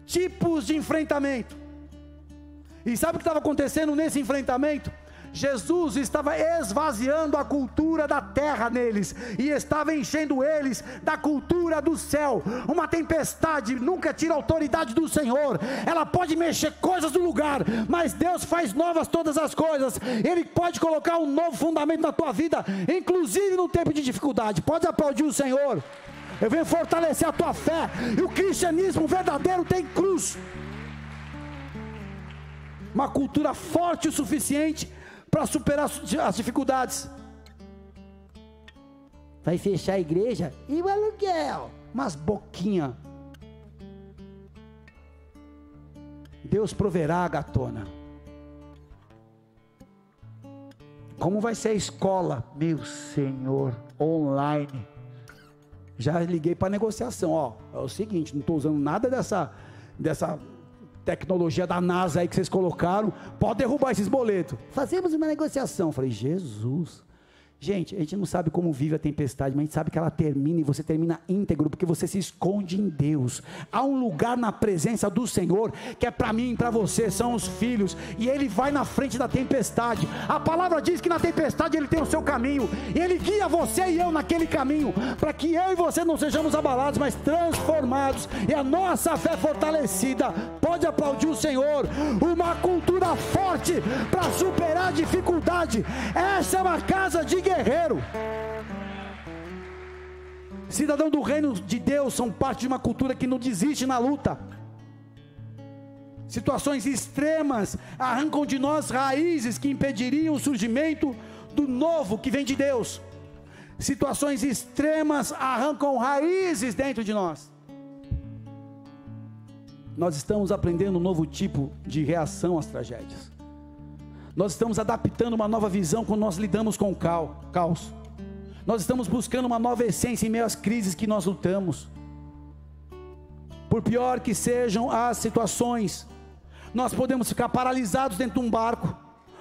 tipos de enfrentamento. E sabe o que estava acontecendo nesse enfrentamento? Jesus estava esvaziando a cultura da terra neles, e estava enchendo eles da cultura do céu. Uma tempestade nunca tira a autoridade do Senhor, ela pode mexer coisas do lugar, mas Deus faz novas todas as coisas. Ele pode colocar um novo fundamento na tua vida, inclusive no tempo de dificuldade. Pode aplaudir o Senhor. Eu venho fortalecer a tua fé, e o cristianismo verdadeiro tem cruz, uma cultura forte o suficiente para superar as dificuldades. Vai fechar a igreja e o aluguel, umas boquinhas. Deus proverá, gatona. Como vai ser a escola? Meu Senhor, online. Já liguei para negociação, ó, é o seguinte, não estou usando nada dessa tecnologia da NASA aí que vocês colocaram, pode derrubar esses boletos. Fazemos uma negociação. Eu falei, Jesus. Gente, a gente não sabe como vive a tempestade, mas a gente sabe que ela termina e você termina íntegro, porque você se esconde em Deus. Há um lugar na presença do Senhor, que é para mim e para você, são os filhos, e Ele vai na frente da tempestade. A palavra diz que na tempestade Ele tem o seu caminho, e Ele guia você e eu naquele caminho, para que eu e você não sejamos abalados, mas transformados, e a nossa fé fortalecida. Pode aplaudir o Senhor. Uma cultura forte para superar a dificuldade. Essa é uma casa de guerreiro. Cidadão do reino de Deus são parte de uma cultura que não desiste na luta. Situações extremas arrancam de nós raízes que impediriam o surgimento do novo que vem de Deus. Situações extremas arrancam raízes dentro de nós. Nós estamos aprendendo um novo tipo de reação às tragédias. Nós estamos adaptando uma nova visão quando nós lidamos com o caos. Nós estamos buscando uma nova essência em meio às crises que nós lutamos. Por pior que sejam as situações, nós podemos ficar paralisados dentro de um barco,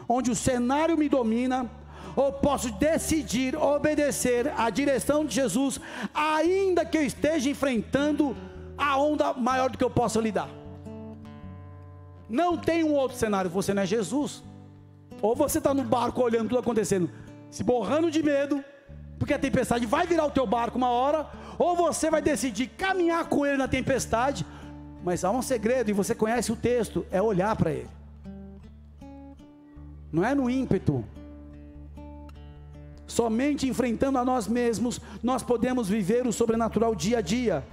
onde o cenário me domina, ou posso decidir obedecer à direção de Jesus, ainda que eu esteja enfrentando a onda maior do que eu possa lidar. Não tem um outro cenário, você não é Jesus. Ou você está no barco olhando tudo acontecendo, se borrando de medo, porque a tempestade vai virar o teu barco uma hora, ou você vai decidir caminhar com ele na tempestade. Mas há um segredo, e você conhece o texto, é olhar para ele. Não é no ímpeto. Somente enfrentando a nós mesmos, nós podemos viver o sobrenatural dia a dia.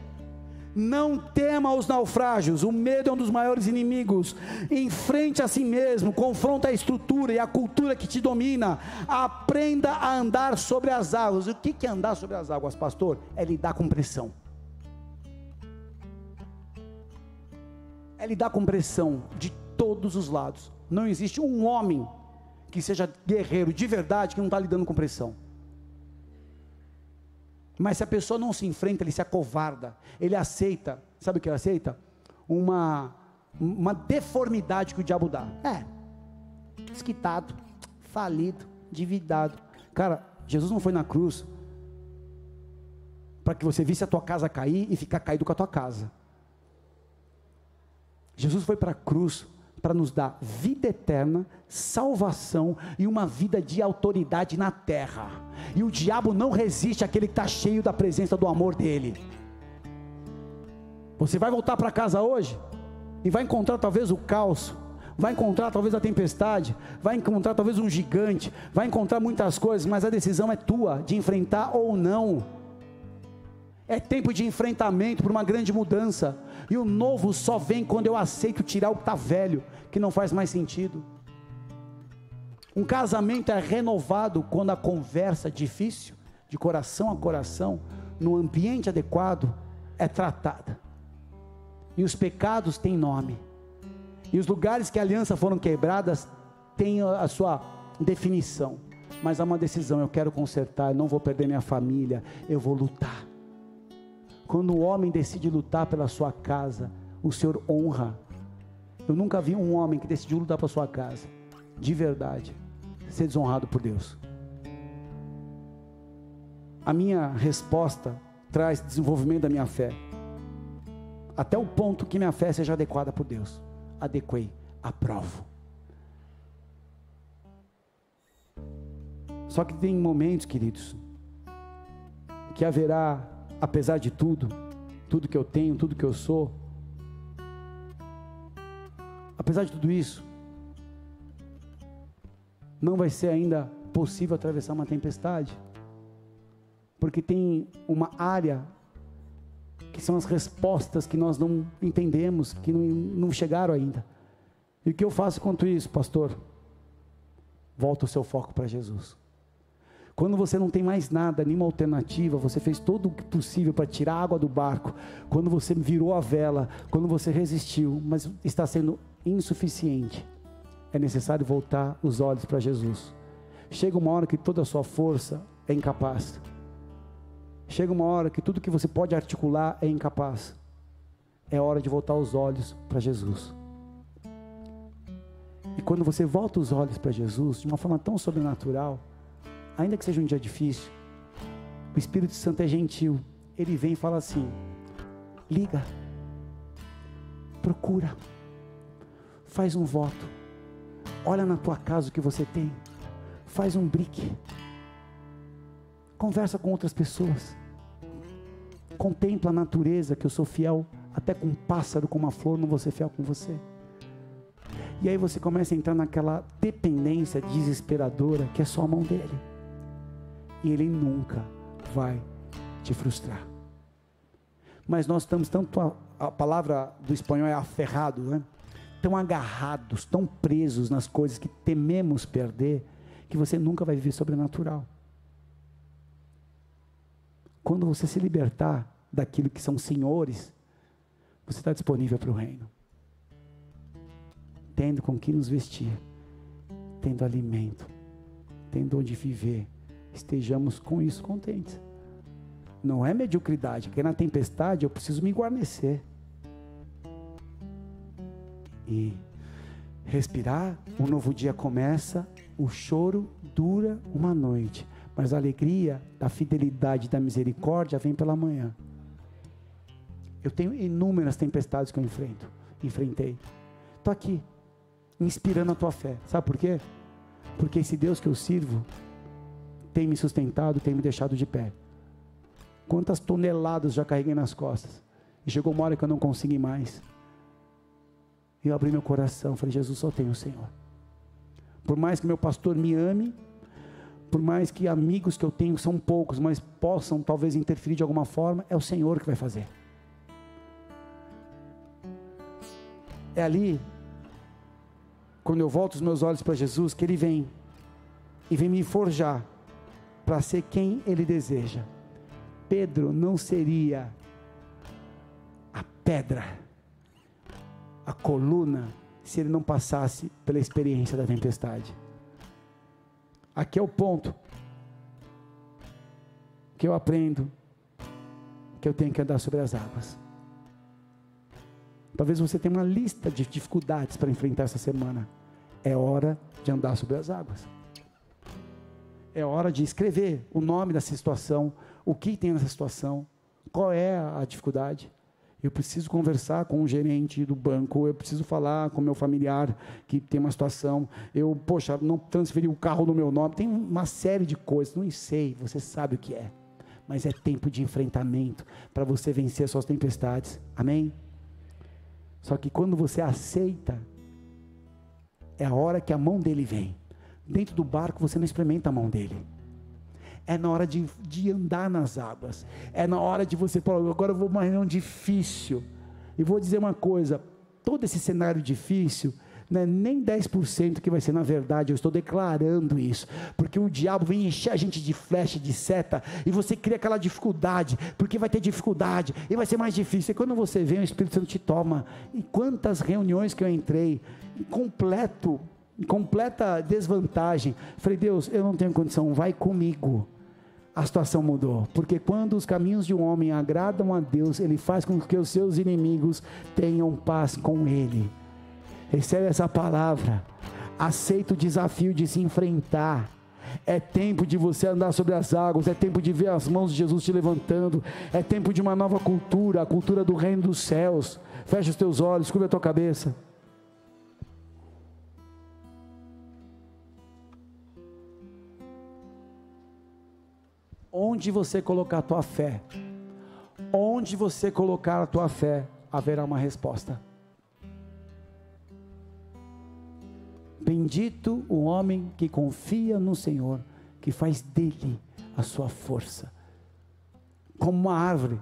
Não tema os naufrágios, o medo é um dos maiores inimigos. Enfrente a si mesmo, confronta a estrutura e a cultura que te domina. Aprenda a andar sobre as águas. O que é andar sobre as águas, pastor? É lidar com pressão. É lidar com pressão de todos os lados. Não existe um homem que seja guerreiro de verdade que não está lidando com pressão. Mas se a pessoa não se enfrenta, ele se acovarda, ele aceita, sabe o que ele aceita? Uma deformidade que o diabo dá. Desquitado, falido, endividado. Cara, Jesus não foi na cruz para que você visse a tua casa cair e ficar caído com a tua casa. Jesus foi para a cruz para nos dar vida eterna, salvação e uma vida de autoridade na terra. E o diabo não resiste àquele que está cheio da presença do amor dele. Você vai voltar para casa hoje e vai encontrar talvez o caos, vai encontrar talvez a tempestade, vai encontrar talvez um gigante, vai encontrar muitas coisas, mas a decisão é tua, de enfrentar ou não. É tempo de enfrentamento para uma grande mudança. E o novo só vem quando eu aceito tirar o que está velho, que não faz mais sentido. Um casamento é renovado quando a conversa difícil, de coração a coração, no ambiente adequado, é tratada. E os pecados têm nome. E os lugares que a aliança foram quebradas têm a sua definição. Mas há uma decisão: eu quero consertar, eu não vou perder minha família, eu vou lutar. Quando o homem decide lutar pela sua casa, o Senhor honra. Eu nunca vi um homem que decidiu lutar pela sua casa, de verdade, ser desonrado por Deus. A minha resposta traz desenvolvimento da minha fé, até o ponto que minha fé seja adequada por Deus. Adequei, aprovo. Só que tem momentos, queridos, que haverá, apesar de tudo que eu tenho, tudo que eu sou, apesar de tudo isso, não vai ser ainda possível atravessar uma tempestade, porque tem uma área que são as respostas que nós não entendemos, que não chegaram ainda. E o que eu faço quanto isso, pastor? Volta o seu foco para Jesus. Quando você não tem mais nada, nenhuma alternativa, você fez todo o possível para tirar a água do barco, quando você virou a vela, quando você resistiu, mas está sendo insuficiente, é necessário voltar os olhos para Jesus. Chega uma hora que toda a sua força é incapaz. Chega uma hora que tudo que você pode articular é incapaz. É hora de voltar os olhos para Jesus. E quando você volta os olhos para Jesus, de uma forma tão sobrenatural, ainda que seja um dia difícil, o Espírito Santo é gentil. Ele vem e fala assim: liga, procura, faz um voto, olha na tua casa o que você tem, faz um brick, conversa com outras pessoas, contempla a natureza, que eu sou fiel até com um pássaro, com uma flor, não vou ser fiel com você. E aí você começa a entrar naquela dependência desesperadora, que é só a mão dele, e ele nunca vai te frustrar. Mas nós estamos tanto, a palavra do espanhol é aferrado, né? Tão agarrados, tão presos nas coisas que tememos perder, que você nunca vai viver sobrenatural. Quando você se libertar daquilo que são senhores, você está disponível para o reino, tendo com que nos vestir, tendo alimento, tendo onde viver, estejamos com isso contentes. Não é mediocridade, porque na tempestade eu preciso me guarnecer e respirar. Um novo dia começa, o choro dura uma noite, mas a alegria da fidelidade, da misericórdia vem pela manhã. Eu tenho inúmeras tempestades que eu enfrentei, estou aqui inspirando a tua fé. Sabe por quê? Porque esse Deus que eu sirvo tem me sustentado, tem me deixado de pé. Quantas toneladas já carreguei nas costas, e chegou uma hora que eu não consegui mais. Eu abri meu coração, falei: Jesus, só tem o Senhor. Por mais que meu pastor me ame, por mais que amigos que eu tenho são poucos, mas possam talvez interferir de alguma forma, é o Senhor que vai fazer. É ali, quando eu volto os meus olhos para Jesus, que Ele vem, e vem me forjar, para ser quem Ele deseja. Pedro não seria a pedra, a coluna, se ele não passasse pela experiência da tempestade. Aqui é o ponto que eu aprendo, que eu tenho que andar sobre as águas. Talvez você tenha uma lista de dificuldades para enfrentar essa semana. É hora de andar sobre as águas. É hora de escrever o nome dessa situação, o que tem nessa situação, qual é a dificuldade. Eu preciso conversar com o gerente do banco, eu preciso falar com o meu familiar que tem uma situação, não transferi o carro no meu nome, tem uma série de coisas, não sei, você sabe o que é, mas é tempo de enfrentamento, para você vencer as suas tempestades, amém? Só que quando você aceita, é a hora que a mão dele vem. Dentro do barco você não experimenta a mão dele. É na hora de andar nas águas. É na hora de você falar: agora eu vou uma reunião difícil. E vou dizer uma coisa: todo esse cenário difícil, não é nem 10% que vai ser na verdade. Eu estou declarando isso. Porque o diabo vem encher a gente de flecha, de seta. E você cria aquela dificuldade. Porque vai ter dificuldade. E vai ser mais difícil. E quando você vem, o Espírito Santo te toma. E quantas reuniões que eu entrei, em completa desvantagem. Falei: Deus, eu não tenho condição, vai comigo. A situação mudou, porque quando os caminhos de um homem agradam a Deus, Ele faz com que os seus inimigos tenham paz com Ele. Recebe essa palavra, aceita o desafio de se enfrentar. É tempo de você andar sobre as águas, é tempo de ver as mãos de Jesus te levantando, é tempo de uma nova cultura, a cultura do reino dos céus. Fecha os teus olhos, curva a tua cabeça. Onde você colocar a tua fé, onde você colocar a tua fé, haverá uma resposta. Bendito o homem que confia no Senhor, que faz dele a sua força, como uma árvore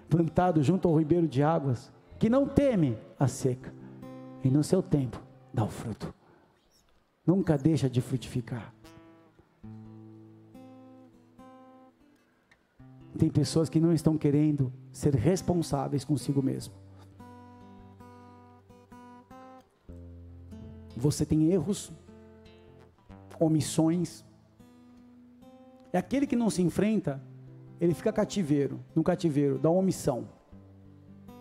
plantada junto ao ribeiro de águas, que não teme a seca, e no seu tempo dá o fruto, nunca deixa de frutificar. Tem pessoas que não estão querendo ser responsáveis consigo mesmo. Você tem erros, omissões. É aquele que não se enfrenta, ele fica no cativeiro da omissão.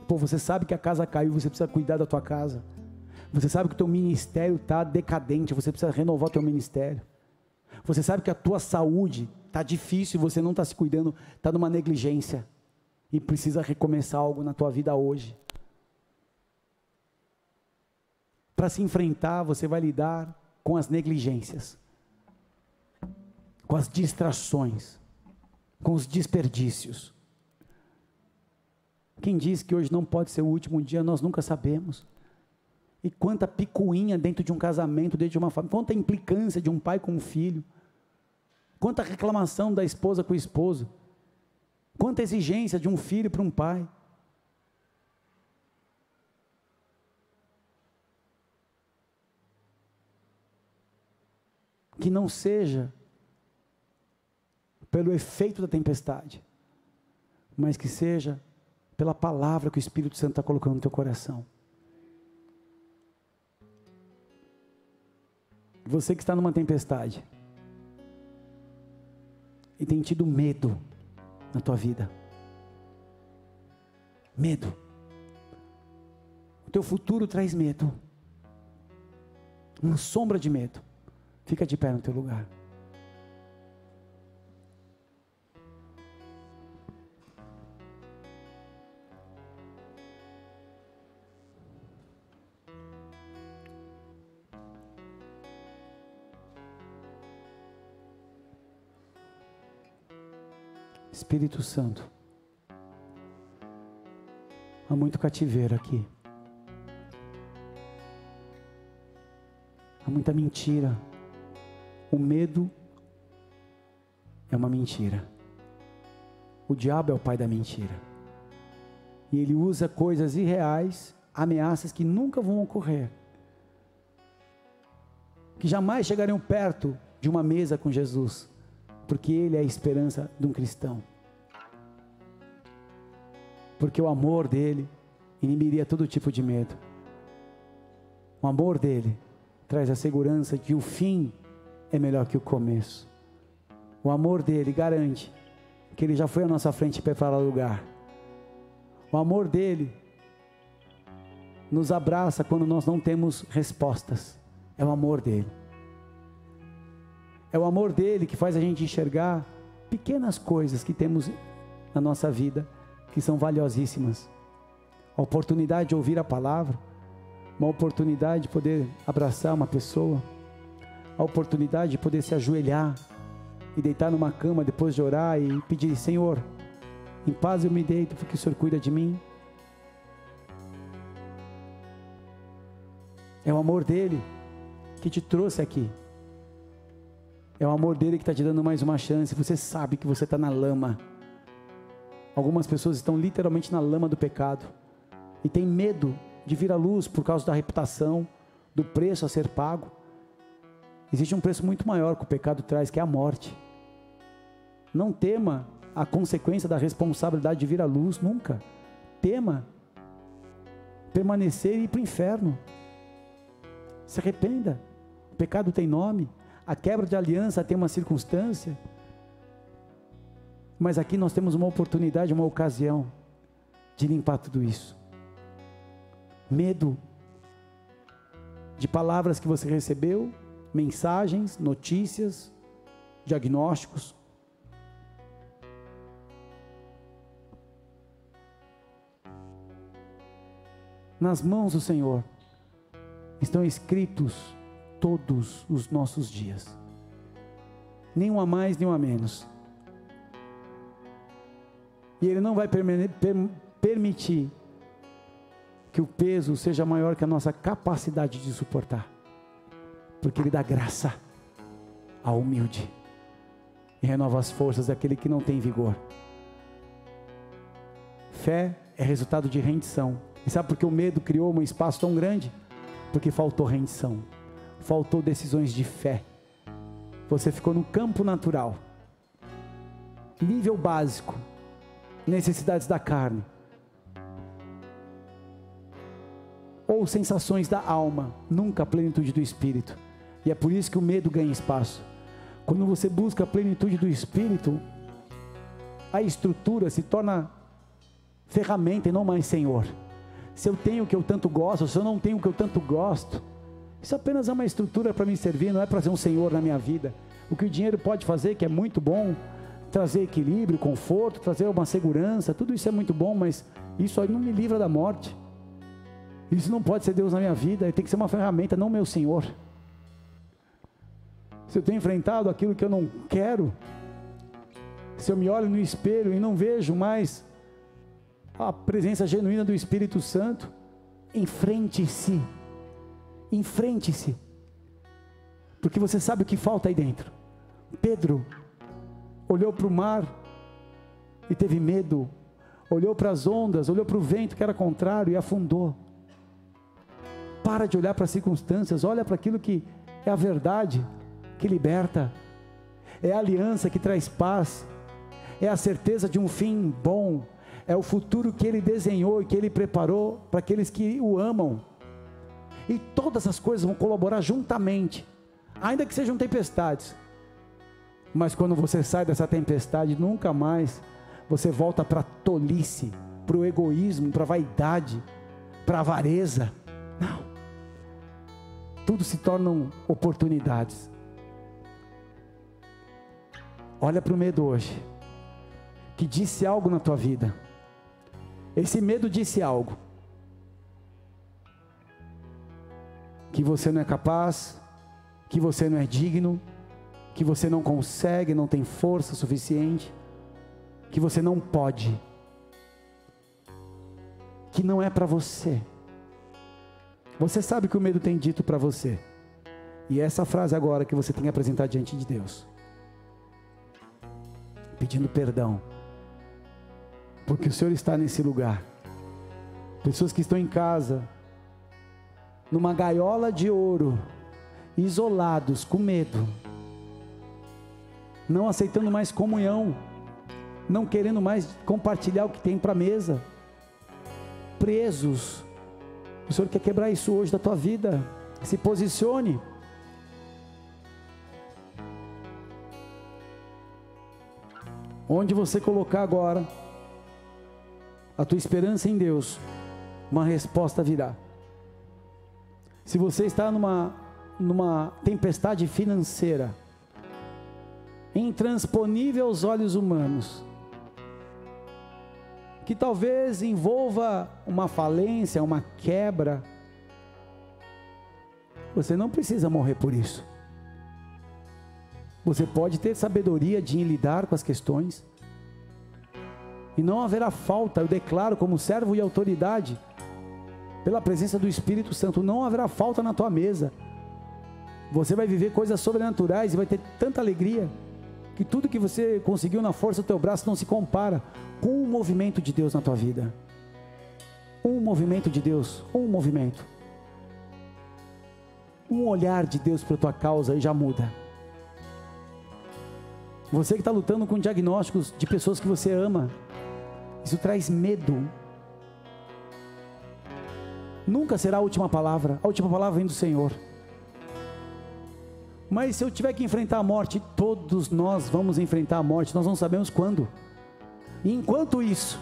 Pô, você sabe que a casa caiu, você precisa cuidar da tua casa. Você sabe que o teu ministério está decadente, você precisa renovar o teu ministério. Você sabe que a tua saúde está difícil, você não está se cuidando, está numa negligência. E precisa recomeçar algo na tua vida hoje. Para se enfrentar, você vai lidar com as negligências, com as distrações, com os desperdícios. Quem diz que hoje não pode ser o último dia, nós nunca sabemos. E quanta picuinha dentro de um casamento, dentro de uma família, quanta implicância de um pai com um filho, quanta reclamação da esposa com o esposo, quanta exigência de um filho para um pai. Que não seja pelo efeito da tempestade, mas que seja pela palavra que o Espírito Santo está colocando no teu coração. Você que está numa tempestade e tem tido medo na tua vida, medo, o teu futuro traz medo, uma sombra de medo. Fica de pé no teu lugar. Espírito Santo, há muito cativeiro aqui, há muita mentira. O medo é uma mentira. O diabo é o pai da mentira. E ele usa coisas irreais, ameaças que nunca vão ocorrer, que jamais chegariam perto de uma mesa com Jesus, porque Ele é a esperança de um cristão. Porque o amor dele inibiria todo tipo de medo. O amor dele traz a segurança de que o fim é melhor que o começo. O amor dele garante que ele já foi à nossa frente para preparar lugar. O amor dele nos abraça quando nós não temos respostas. É o amor dele. É o amor dele que faz a gente enxergar pequenas coisas que temos na nossa vida, que são valiosíssimas. A oportunidade de ouvir a palavra, uma oportunidade de poder abraçar uma pessoa, a oportunidade de poder se ajoelhar e deitar numa cama depois de orar e pedir: Senhor, em paz eu me deito porque o Senhor cuida de mim. É o amor dele que te trouxe aqui. É o amor dele que está te dando mais uma chance. Você sabe que você está na lama. Algumas pessoas estão literalmente na lama do pecado e tem medo de vir à luz por causa da reputação, do preço a ser pago. Existe um preço muito maior que o pecado traz, que é a morte. Não tema a consequência da responsabilidade de vir à luz, nunca. Tema permanecer e ir para o inferno. Se arrependa. O pecado tem nome. A quebra de aliança tem uma circunstância. Mas aqui nós temos uma oportunidade, uma ocasião de limpar tudo isso. Medo de palavras que você recebeu, mensagens, notícias, diagnósticos. Nas mãos do Senhor estão escritos todos os nossos dias, nenhum a mais, nenhum a menos. E Ele não vai permitir que o peso seja maior que a nossa capacidade de suportar, porque Ele dá graça ao humilde e renova as forças daquele que não tem vigor. Fé é resultado de rendição. E sabe por que o medo criou um espaço tão grande? Porque faltou rendição, faltou decisões de fé. Você ficou no campo natural, nível básico, necessidades da carne, ou sensações da alma, nunca a plenitude do Espírito. E é por isso que o medo ganha espaço. Quando você busca a plenitude do Espírito, a estrutura se torna ferramenta e não mais Senhor. se eu tenho o que eu tanto gosto, ou se eu não tenho o que eu tanto gosto. Isso apenas é uma estrutura para me servir, não é para ser um senhor na minha vida. O que o dinheiro pode fazer, que é muito bom, trazer equilíbrio, conforto, trazer uma segurança, tudo isso é muito bom, mas isso aí não me livra da morte. Isso não pode ser Deus na minha vida, ele tem que ser uma ferramenta, não meu Senhor. Se eu tenho enfrentado aquilo que eu não quero, se eu me olho no espelho e não vejo mais a presença genuína do Espírito Santo, enfrente-se, porque você sabe o que falta aí dentro. Pedro olhou para o mar e teve medo, olhou para as ondas, olhou para o vento que era contrário e afundou. Para de olhar para as circunstâncias, olha para aquilo que é a verdade, que liberta, é a aliança que traz paz, é a certeza de um fim bom, é o futuro que Ele desenhou e que Ele preparou para aqueles que o amam. E todas as coisas vão colaborar juntamente, ainda que sejam tempestades. Mas quando você sai dessa tempestade, nunca mais você volta para a tolice, para o egoísmo, para a vaidade, para a avareza. Não. Tudo se tornam oportunidades. Olha para o medo hoje, que disse algo na tua vida. Esse medo disse algo. Que você não é capaz, que você não é digno, que você não consegue, não tem força suficiente, que você não pode, que não é para você. Você sabe o que o medo tem dito para você, e essa frase agora que você tem que apresentar diante de Deus, pedindo perdão, porque o Senhor está nesse lugar. Pessoas que estão em casa, numa gaiola de ouro, isolados, com medo, não aceitando mais comunhão, não querendo mais compartilhar o que tem para a mesa, presos. O Senhor quer quebrar isso hoje da tua vida. Se posicione. Onde você colocar agora a tua esperança em Deus, uma resposta virá. Se você está numa tempestade financeira, intransponível aos olhos humanos, que talvez envolva uma falência, uma quebra, você não precisa morrer por isso. Você pode ter sabedoria de lidar com as questões, e não haverá falta. Eu declaro como servo e autoridade, pela presença do Espírito Santo, não haverá falta na tua mesa. Você vai viver coisas sobrenaturais e vai ter tanta alegria, que tudo que você conseguiu na força do teu braço não se compara com o movimento de Deus na tua vida. Um movimento de Deus, um movimento, um olhar de Deus para a tua causa e já muda. Você que está lutando com diagnósticos de pessoas que você ama, isso traz medo. Nunca será a última palavra vem do Senhor. Mas se eu tiver que enfrentar a morte, todos nós vamos enfrentar a morte, nós não sabemos quando. E enquanto isso,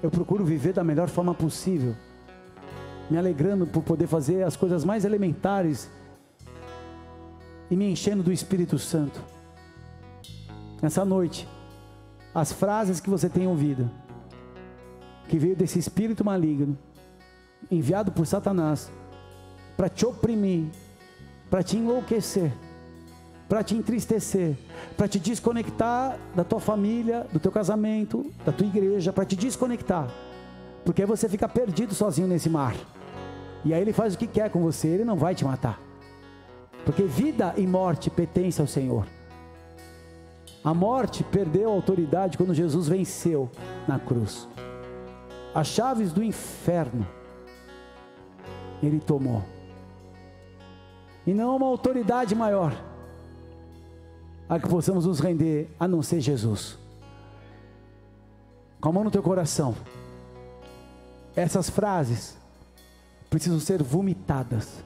eu procuro viver da melhor forma possível, me alegrando por poder fazer as coisas mais elementares e me enchendo do Espírito Santo. Nessa noite, as frases que você tem ouvido, que veio desse espírito maligno, enviado por Satanás, para te oprimir, para te enlouquecer, para te entristecer, para te desconectar da tua família, do teu casamento, da tua igreja, para te desconectar, porque aí você fica perdido sozinho nesse mar, e aí ele faz o que quer com você, ele não vai te matar, porque vida e morte pertencem ao Senhor. A morte perdeu a autoridade quando Jesus venceu na cruz. As chaves do inferno Ele tomou. E não há uma autoridade maior a que possamos nos render, a não ser Jesus. Com a mão no teu coração, essas frases precisam ser vomitadas.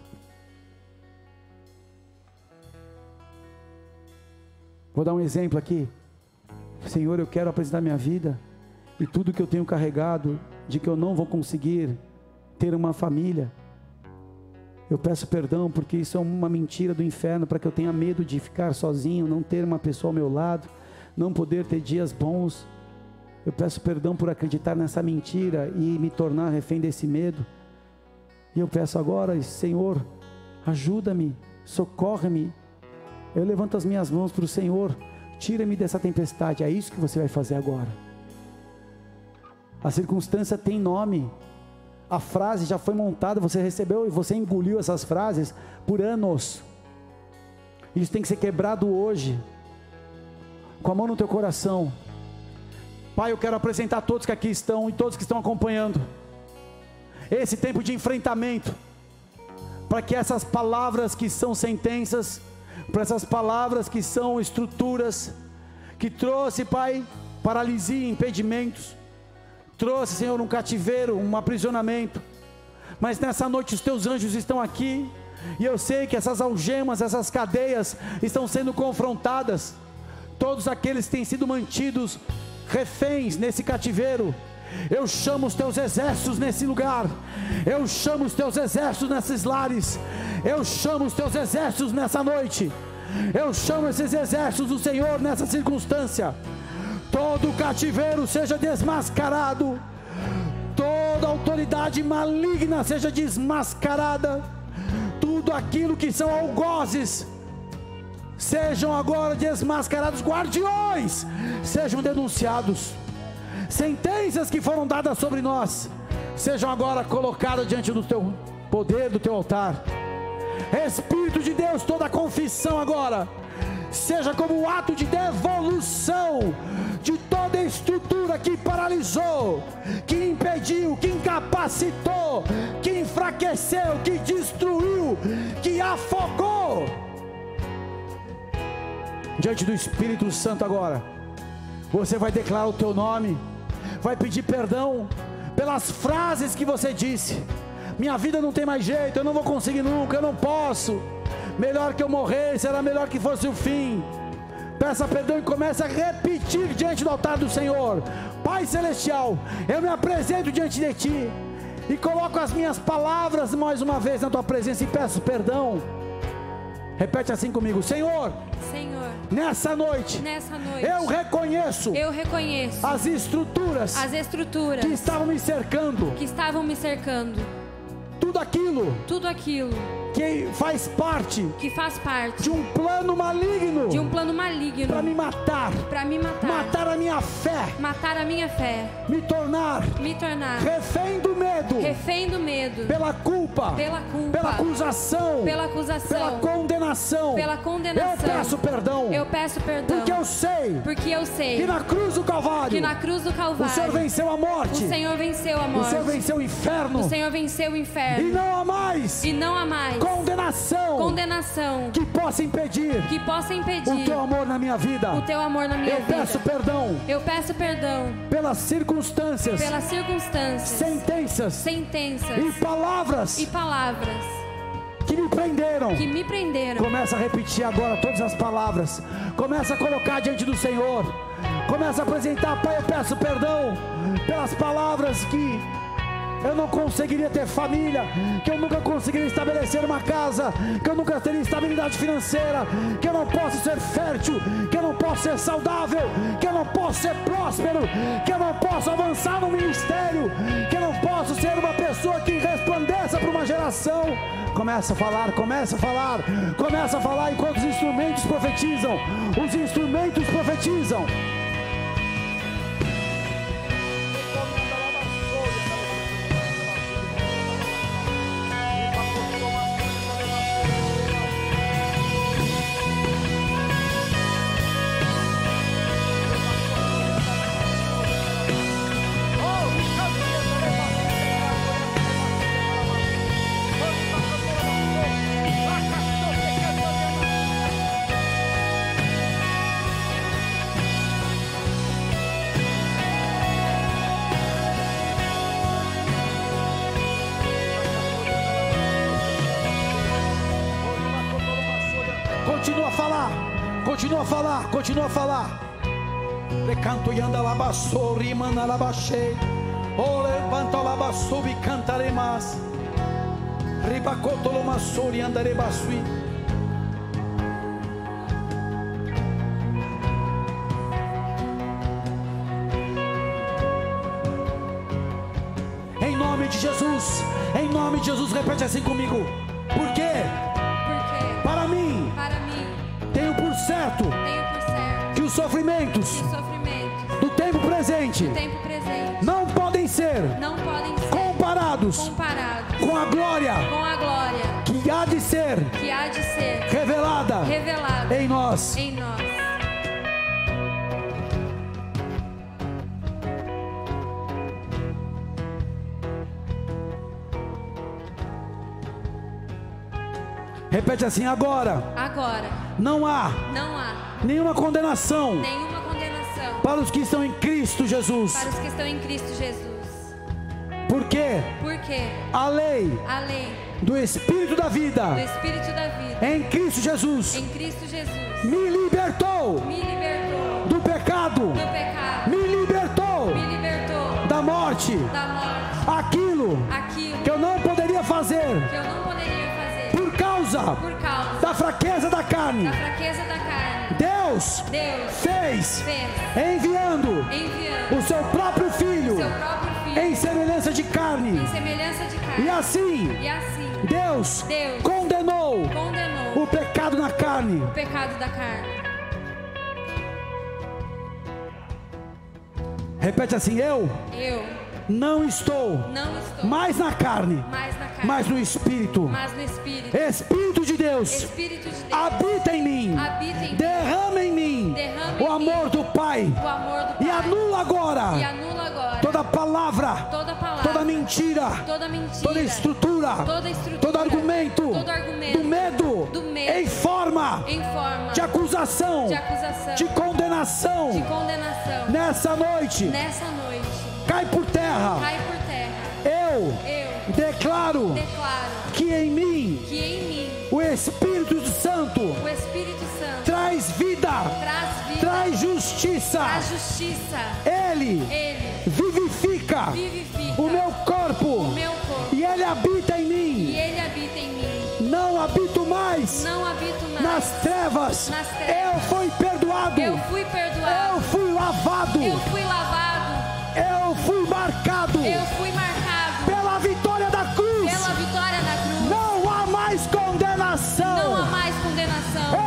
Vou dar um exemplo aqui. Senhor, eu quero apresentar minha vida e tudo que eu tenho carregado, de que eu não vou conseguir ter uma família. Eu peço perdão porque isso é uma mentira do inferno, para que eu tenha medo de ficar sozinho, não ter uma pessoa ao meu lado, não poder ter dias bons. Eu peço perdão por acreditar nessa mentira e me tornar refém desse medo. E eu peço agora, Senhor, ajuda-me, socorre-me. Eu levanto as minhas mãos para o Senhor, tira-me dessa tempestade. É isso que você vai fazer agora. A circunstância tem nome. A frase já foi montada, você recebeu e você engoliu essas frases por anos. Isso tem que ser quebrado hoje, com a mão no teu coração. Pai, eu quero apresentar todos que aqui estão e todos que estão acompanhando esse tempo de enfrentamento, para que essas palavras que são sentenças, para essas palavras que são estruturas, que trouxe, Pai, paralisia, impedimentos, trouxe, Senhor, um cativeiro, um aprisionamento, mas nessa noite os teus anjos estão aqui, e eu sei que essas algemas, essas cadeias estão sendo confrontadas. Todos aqueles que têm sido mantidos reféns nesse cativeiro, eu chamo os teus exércitos nesse lugar, eu chamo os teus exércitos nesses lares, eu chamo os teus exércitos nessa noite, eu chamo esses exércitos do Senhor nessa circunstância. Todo cativeiro seja desmascarado, toda autoridade maligna seja desmascarada, tudo aquilo que são algozes sejam agora desmascarados, guardiões sejam denunciados, sentenças que foram dadas sobre nós sejam agora colocadas diante do teu poder, do teu altar. Espírito de Deus, toda confissão agora seja como um ato de devolução de toda estrutura que paralisou, que impediu, que incapacitou, que enfraqueceu, que destruiu, que afogou. Diante do Espírito Santo agora, você vai declarar o teu nome, vai pedir perdão pelas frases que você disse. Minha vida não tem mais jeito, eu não vou conseguir nunca, eu não posso, melhor que eu morresse, era melhor que fosse o fim. Peça perdão e comece a repetir diante do altar do Senhor: Pai Celestial, eu me apresento diante de Ti e coloco as minhas palavras mais uma vez na Tua presença e peço perdão. Repete assim comigo: Senhor, nessa noite, eu reconheço as estruturas que estavam me cercando, tudo aquilo que faz parte de um plano maligno para me matar, matar a minha fé, me tornar refém do medo, pela culpa, pela acusação, pela condenação. Eu peço perdão, porque eu sei que na cruz do Calvário o Senhor venceu a morte, o Senhor venceu o inferno, e não há mais condenação que possa impedir o teu amor na minha vida. Eu peço perdão pelas circunstâncias, sentenças e palavras que me prenderam. Começa a repetir agora todas as palavras, começa a colocar diante do Senhor, começa a apresentar: Pai, eu peço perdão pelas palavras que eu não conseguiria ter família, que eu nunca conseguiria estabelecer uma casa, que eu nunca teria estabilidade financeira, que eu não posso ser fértil, que eu não posso ser saudável, que eu não posso ser próspero, que eu não posso avançar no ministério, que eu não posso ser uma pessoa que resplandeça para uma geração. Começa a falar enquanto os instrumentos profetizam. Continua a falar. Recanto e anda labassori, mana labachei. Ole pantolaba subi cantaremas. Ribacotoloma sori andarebasui. Em nome de Jesus, em nome de Jesus, repete assim comigo. Por quê? Porque Para mim, tenho por certo que os sofrimentos do tempo presente não podem ser comparados com a glória que há de ser revelada em nós. Repete assim: agora não há nenhuma condenação para os que estão em Cristo Jesus. Por quê? Porque a lei do Espírito da vida em Cristo Jesus me libertou do pecado, me libertou da morte. Aquilo que eu não poderia fazer por causa da fraqueza da carne, Deus fez enviando o seu próprio Filho em semelhança de carne. E assim Deus condenou o pecado na carne. Repete assim: eu não estou mais na carne, mas no Espírito. Espírito de Deus, habita em mim, derrama em mim o amor do Pai, e anula agora toda palavra, toda mentira, toda estrutura, todo argumento do medo em forma de acusação, de condenação. Nessa noite, cai por terra. Eu declaro que em mim o Espírito Santo traz vida, traz justiça. Ele vivifica o meu corpo e Ele habita em mim. Não habito mais nas trevas. Eu fui perdoado. Eu fui lavado. Eu fui marcado pela vitória da cruz. Não há mais condenação.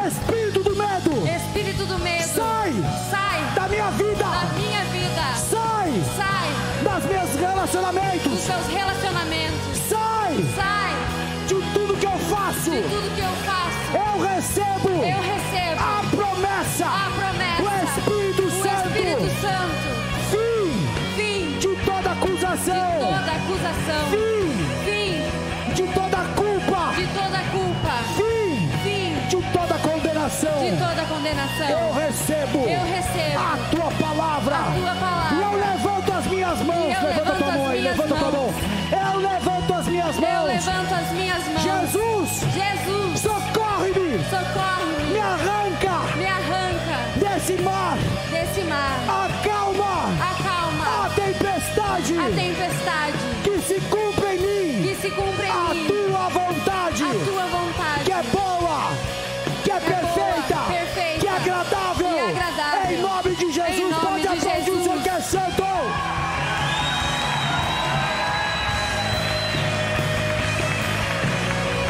Espírito do medo, sai da minha vida. Sai dos meus relacionamentos. Sai de tudo que eu faço. Eu recebo a promessa do Espírito Santo. Fim de toda acusação. Fim de toda culpa. Fim de toda condenação. Eu recebo a tua palavra. E eu levanto as minhas mãos. Levanta a tua mão aí, levanta a tua mão. Eu levanto as minhas mãos. Jesus, socorre-me. Me arranca desse mar. Acalma a tempestade. Que se cumpra em mim a tua vontade. Que é boa, que é perfeita, que é agradável. Em nome de Jesus, pode aplaudir o Senhor que é santo.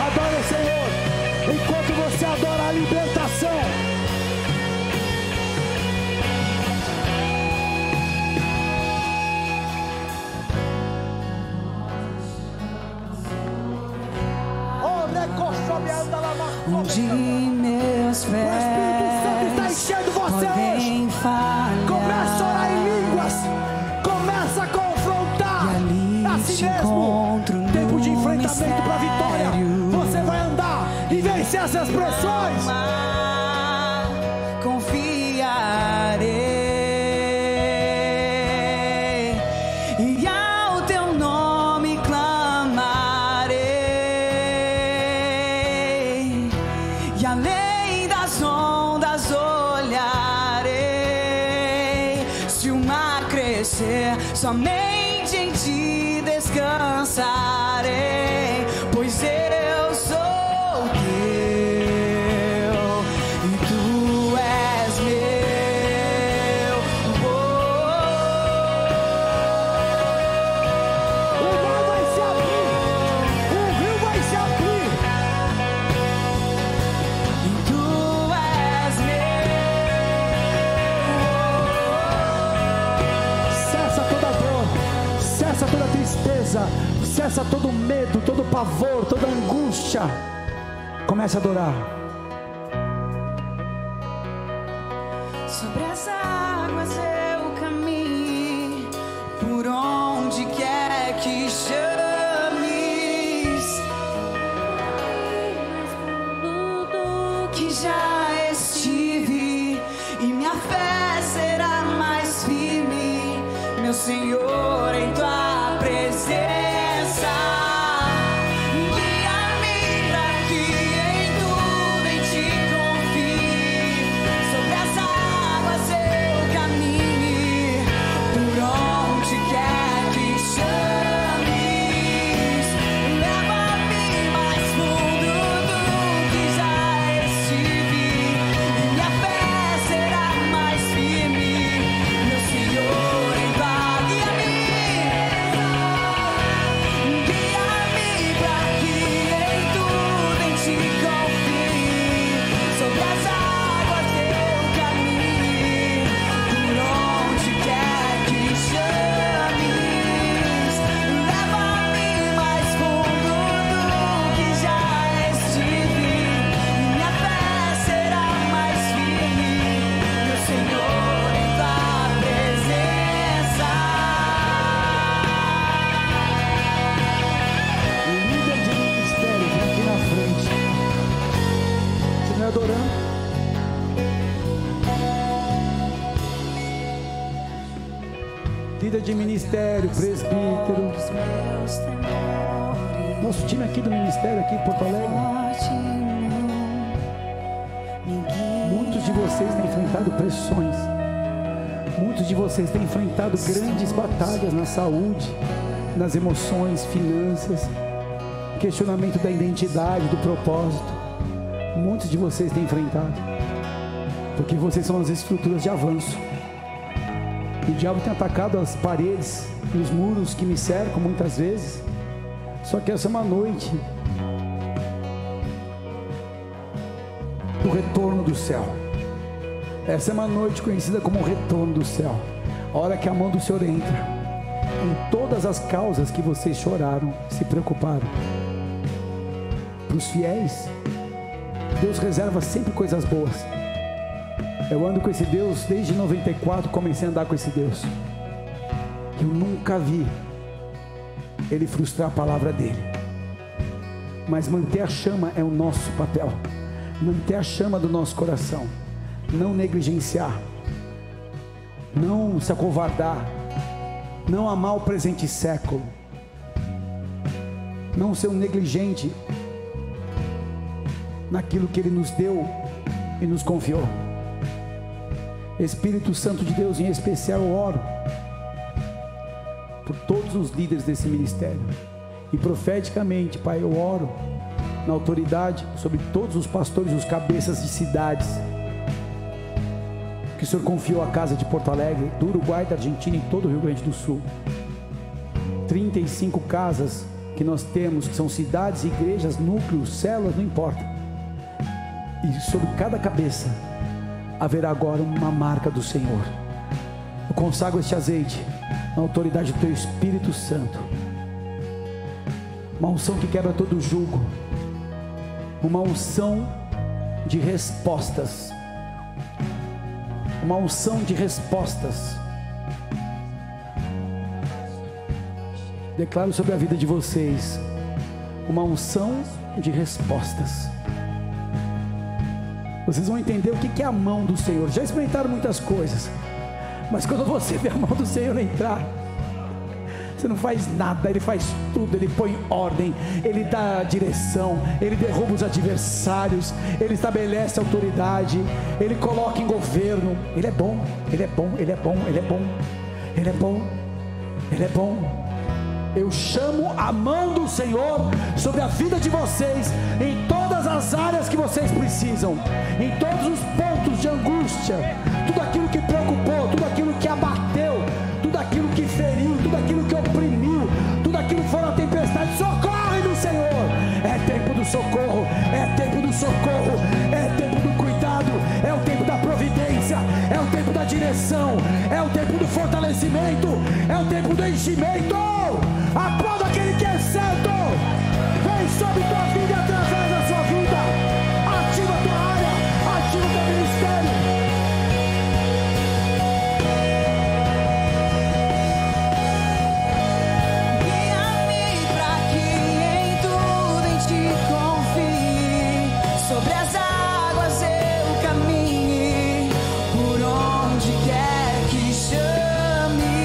Adora o Senhor enquanto você adora a libertação. Onde meus pés está enchendo você hoje. Começa a orar em línguas. Começa a confrontar a si mesmo. Tempo de enfrentamento para a vitória. Você vai andar e vencer essas pressões. Confiarei. Somente somente em ti descansarei, pois eu sou teu e tu és meu. O mar vai se abrir, o rio vai se abrir. E tu és Cessa toda dor, cessa toda tristeza, cessa todo medo, todo pavor, toda angústia. Comece a adorar. sobre as águas eu caminho, por onde quer que chames, que já estive, e minha fé será mais firme, meu Senhor, em tua presença. Guia-me pra que em tudo em ti confie, sobre as águas eu caminhe, por onde quer que chames. Leva-me mais fundo do que já estive, e minha fé será mais firme, meu Senhor, em tua guia-me pra que em tudo em ti confie, sobre as águas eu caminhe, por onde quer que chames. Leva-me mais fundo do que já estive, e minha fé será mais firme, meu Senhor, em tua presença. O líder de ministério vem aqui na frente. Continue adorando. Líder de ministério, presbítero. Os meus temores, Nosso time aqui do ministério, aqui em Porto Alegre. forte não me guia. Muitos de vocês têm enfrentado pressões. Muitos de vocês têm enfrentado grandes batalhas na saúde, nas emoções, finanças, questionamento da identidade, do propósito. Muitos de vocês têm enfrentado, porque vocês são as estruturas de avanço. O diabo tem atacado as paredes e os muros que me cercam muitas vezes. Só que essa é uma noite do retorno do céu. Essa é uma noite conhecida como o retorno do céu. A hora que a mão do Senhor entra em todas as causas que vocês choraram, se preocuparam. Para os fiéis, Deus reserva sempre coisas boas. Eu ando com esse Deus desde 94, comecei a andar com esse Deus. Eu nunca vi Ele frustrar a palavra dele. Mas manter a chama é o nosso papel. Manter a chama do nosso coração. Não negligenciar. Não se acovardar. Não amar o presente século. Não ser um negligente naquilo que Ele nos deu e nos confiou. Espírito Santo de Deus, em especial eu oro por todos os líderes desse ministério. E profeticamente, Pai, eu oro na autoridade sobre todos os pastores, os cabeças de cidades que o Senhor confiou à casa de Porto Alegre, do Uruguai, da Argentina e todo o Rio Grande do Sul. 35 casas que nós temos, que são cidades, igrejas, núcleos, células, não importa. E sobre cada cabeça haverá agora uma marca do Senhor. Eu consagro este azeite na autoridade do Teu Espírito Santo. Uma unção que quebra todo jugo. Uma unção de respostas. Uma unção de respostas. Declaro sobre a vida de vocês uma unção de respostas. Vocês vão entender o que é a mão do Senhor. Já experimentaram muitas coisas, mas quando você vê a mão do Senhor entrar, você não faz nada, Ele faz tudo. Ele põe ordem, Ele dá direção, Ele derruba os adversários, Ele estabelece autoridade, Ele coloca em governo. Ele é bom, Ele é bom, Ele é bom, Ele é bom, Ele é bom. Ele é bom. Eu chamo a mão do Senhor sobre a vida de vocês, em todas as áreas que vocês precisam, em todos os pontos de angústia, tudo aquilo que preocupou, tudo aquilo que abateu, tudo aquilo que feriu, tudo aquilo que oprimiu, tudo aquilo que foi na tempestade. Socorre do Senhor. É tempo do socorro, é tempo do socorro, é tempo do cuidado, é o tempo da providência, é o tempo da direção, é o tempo do fortalecimento, é o tempo do enchimento. Aplauda aquele que é santo. Vem sobre tua vida e através da sua vida. Ativa a tua área, ativa o teu ministério. Guia-me pra que em tudo em ti confie. Sobre as águas eu caminhe, por onde quer que chame.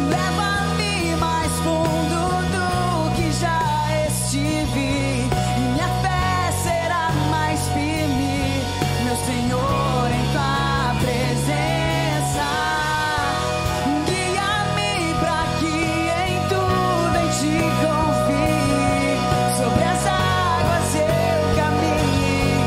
Leva-me mais fundo do que já estive. Minha fé será mais firme, meu Senhor, em tua presença. Guia-me pra que em tudo em ti confie. Sobre as águas eu caminhe.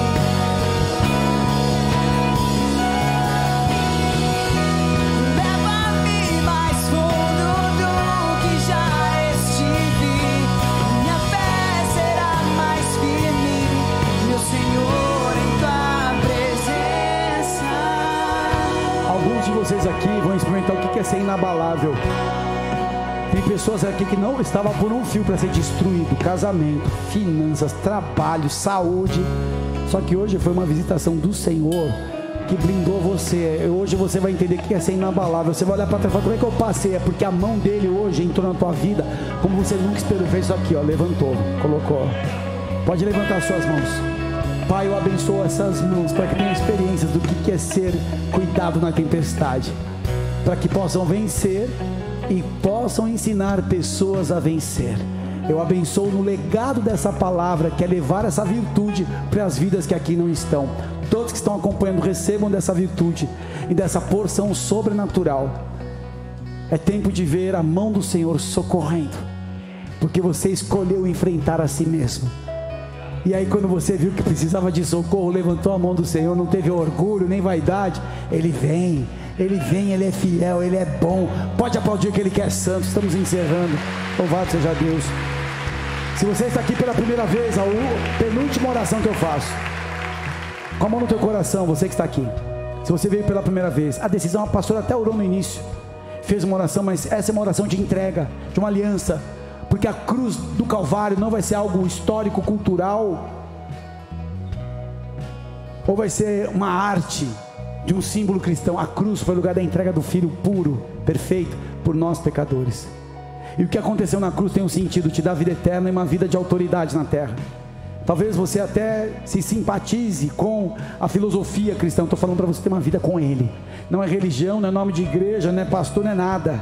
Leva-me mais fundo do que já estive. Minha fé será mais firme, meu Senhor, em tua presença. Alguns de vocês aqui vão experimentar o que é ser inabalável. Tem pessoas aqui que não estavam por um fio para ser destruído. Casamento, finanças, trabalho, saúde. Só que hoje foi uma visitação do Senhor que blindou você. Hoje você vai entender o que é ser inabalável. Você vai olhar para trás e falar: como é que eu passei? É porque a mão dele hoje entrou na tua vida como você nunca esperou. Fez isso aqui, ó, levantou, colocou. Pode levantar suas mãos. Pai, eu abençoo essas mãos para que tenham experiências do que é ser cuidado na tempestade, para que possam vencer e possam ensinar pessoas a vencer. Eu abençoo no legado dessa palavra, que é levar essa virtude para as vidas que aqui não estão. Todos que estão acompanhando, recebam dessa virtude e dessa porção sobrenatural. É tempo de ver a mão do Senhor socorrendo, porque você escolheu enfrentar a si mesmo. E aí, quando você viu que precisava de socorro, levantou a mão do Senhor, não teve orgulho nem vaidade. Ele vem, Ele é fiel, Ele é bom. Pode aplaudir que Ele quer santo. Estamos encerrando. Louvado seja Deus. Se você está aqui pela primeira vez, a penúltima oração que eu faço, com a mão no teu coração, você que está aqui. Se você veio pela primeira vez, a decisão, a pastora até orou no início, fez uma oração, mas essa é uma oração de entrega, de uma aliança. Porque a cruz do Calvário não vai ser algo histórico, cultural, ou vai ser uma arte de um símbolo cristão. A cruz foi o lugar da entrega do Filho puro, perfeito, por nós pecadores. E o que aconteceu na cruz tem um sentido: te dar vida eterna e uma vida de autoridade na terra. Talvez você até se simpatize com a filosofia cristã. Estou falando para você ter uma vida com Ele. Não é religião, não é nome de igreja, não é pastor, não é nada.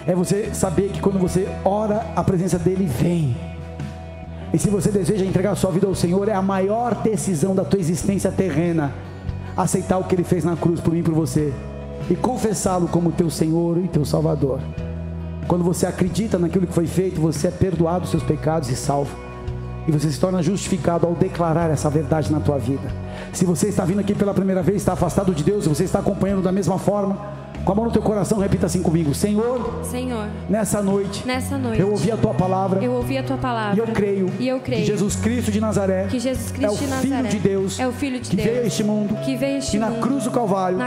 É você saber que quando você ora, a presença dele vem. E se você deseja entregar a sua vida ao Senhor, é a maior decisão da tua existência terrena: aceitar o que Ele fez na cruz por mim e por você, e confessá-lo como teu Senhor e teu Salvador. Quando você acredita naquilo que foi feito, você é perdoado dos seus pecados e salvo, e você se torna justificado ao declarar essa verdade na tua vida. Se você está vindo aqui pela primeira vez, está afastado de Deus, e você está acompanhando da mesma forma, com a mão no teu coração, repita assim comigo: Senhor, nessa noite, eu ouvi a tua palavra, e eu creio que Jesus Cristo de Nazaré é o Filho de Deus, que veio a este mundo, e na cruz do Calvário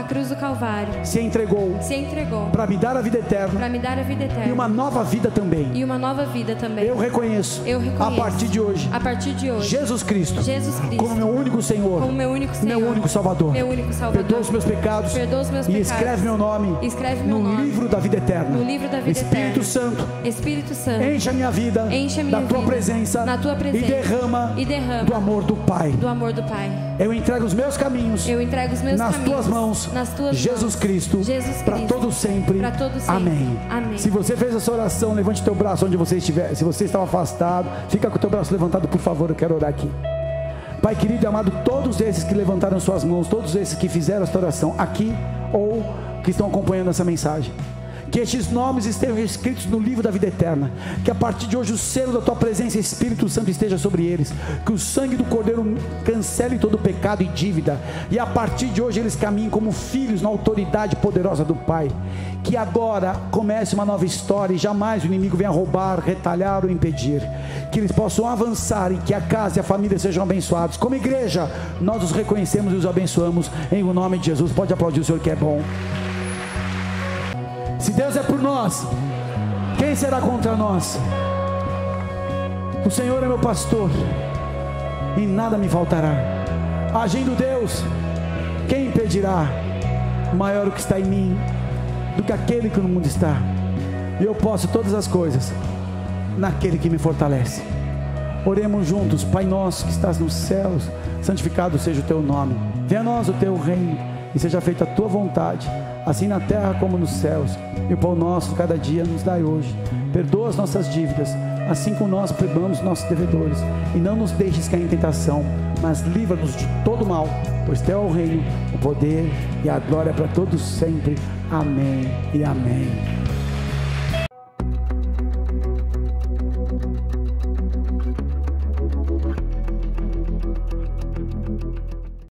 se entregou para me dar a vida eterna, e uma nova vida também. Eu reconheço, a partir de hoje, Jesus Cristo como meu único Senhor, meu único Salvador. Perdoa os meus pecados e escreve meu nome no livro da vida eterna. Espírito Santo, enche a minha vida da tua presença e derrama do amor do Pai. Eu entrego os meus caminhos nas tuas mãos, Jesus Cristo, para todo sempre. Amém. Se você fez essa oração, levante teu braço onde você estiver. Se você estava afastado, fica com o teu braço levantado, por favor, eu quero orar aqui. Pai querido e amado, todos esses que levantaram suas mãos, todos esses que fizeram esta oração aqui ou que estão acompanhando essa mensagem, que estes nomes estejam escritos no livro da vida eterna, que a partir de hoje o selo da tua presença, Espírito Santo, esteja sobre eles, que o sangue do Cordeiro cancele todo pecado e dívida, e a partir de hoje eles caminhem como filhos na autoridade poderosa do Pai. Que agora comece uma nova história e jamais o inimigo venha roubar, retalhar ou impedir. Que eles possam avançar e que a casa e a família sejam abençoados. Como igreja, nós os reconhecemos e os abençoamos em o nome de Jesus. Pode aplaudir o Senhor que é bom. Se Deus é por nós, quem será contra nós? O Senhor é meu pastor e nada me faltará. Agindo Deus, quem impedirá? Maior o que está em mim do que aquele que no mundo está. E eu posso todas as coisas naquele que me fortalece. Oremos juntos. Pai nosso que estás nos céus, santificado seja o teu nome. Venha a nós o teu reino e seja feita a tua vontade, assim na terra como nos céus. E o pão nosso cada dia nos dai hoje. Perdoa as nossas dívidas, assim como nós perdoamos nossos devedores, e não nos deixes cair em tentação, mas livra-nos de todo mal, pois teu é o reino, o poder e a glória para todos sempre. Amém e amém.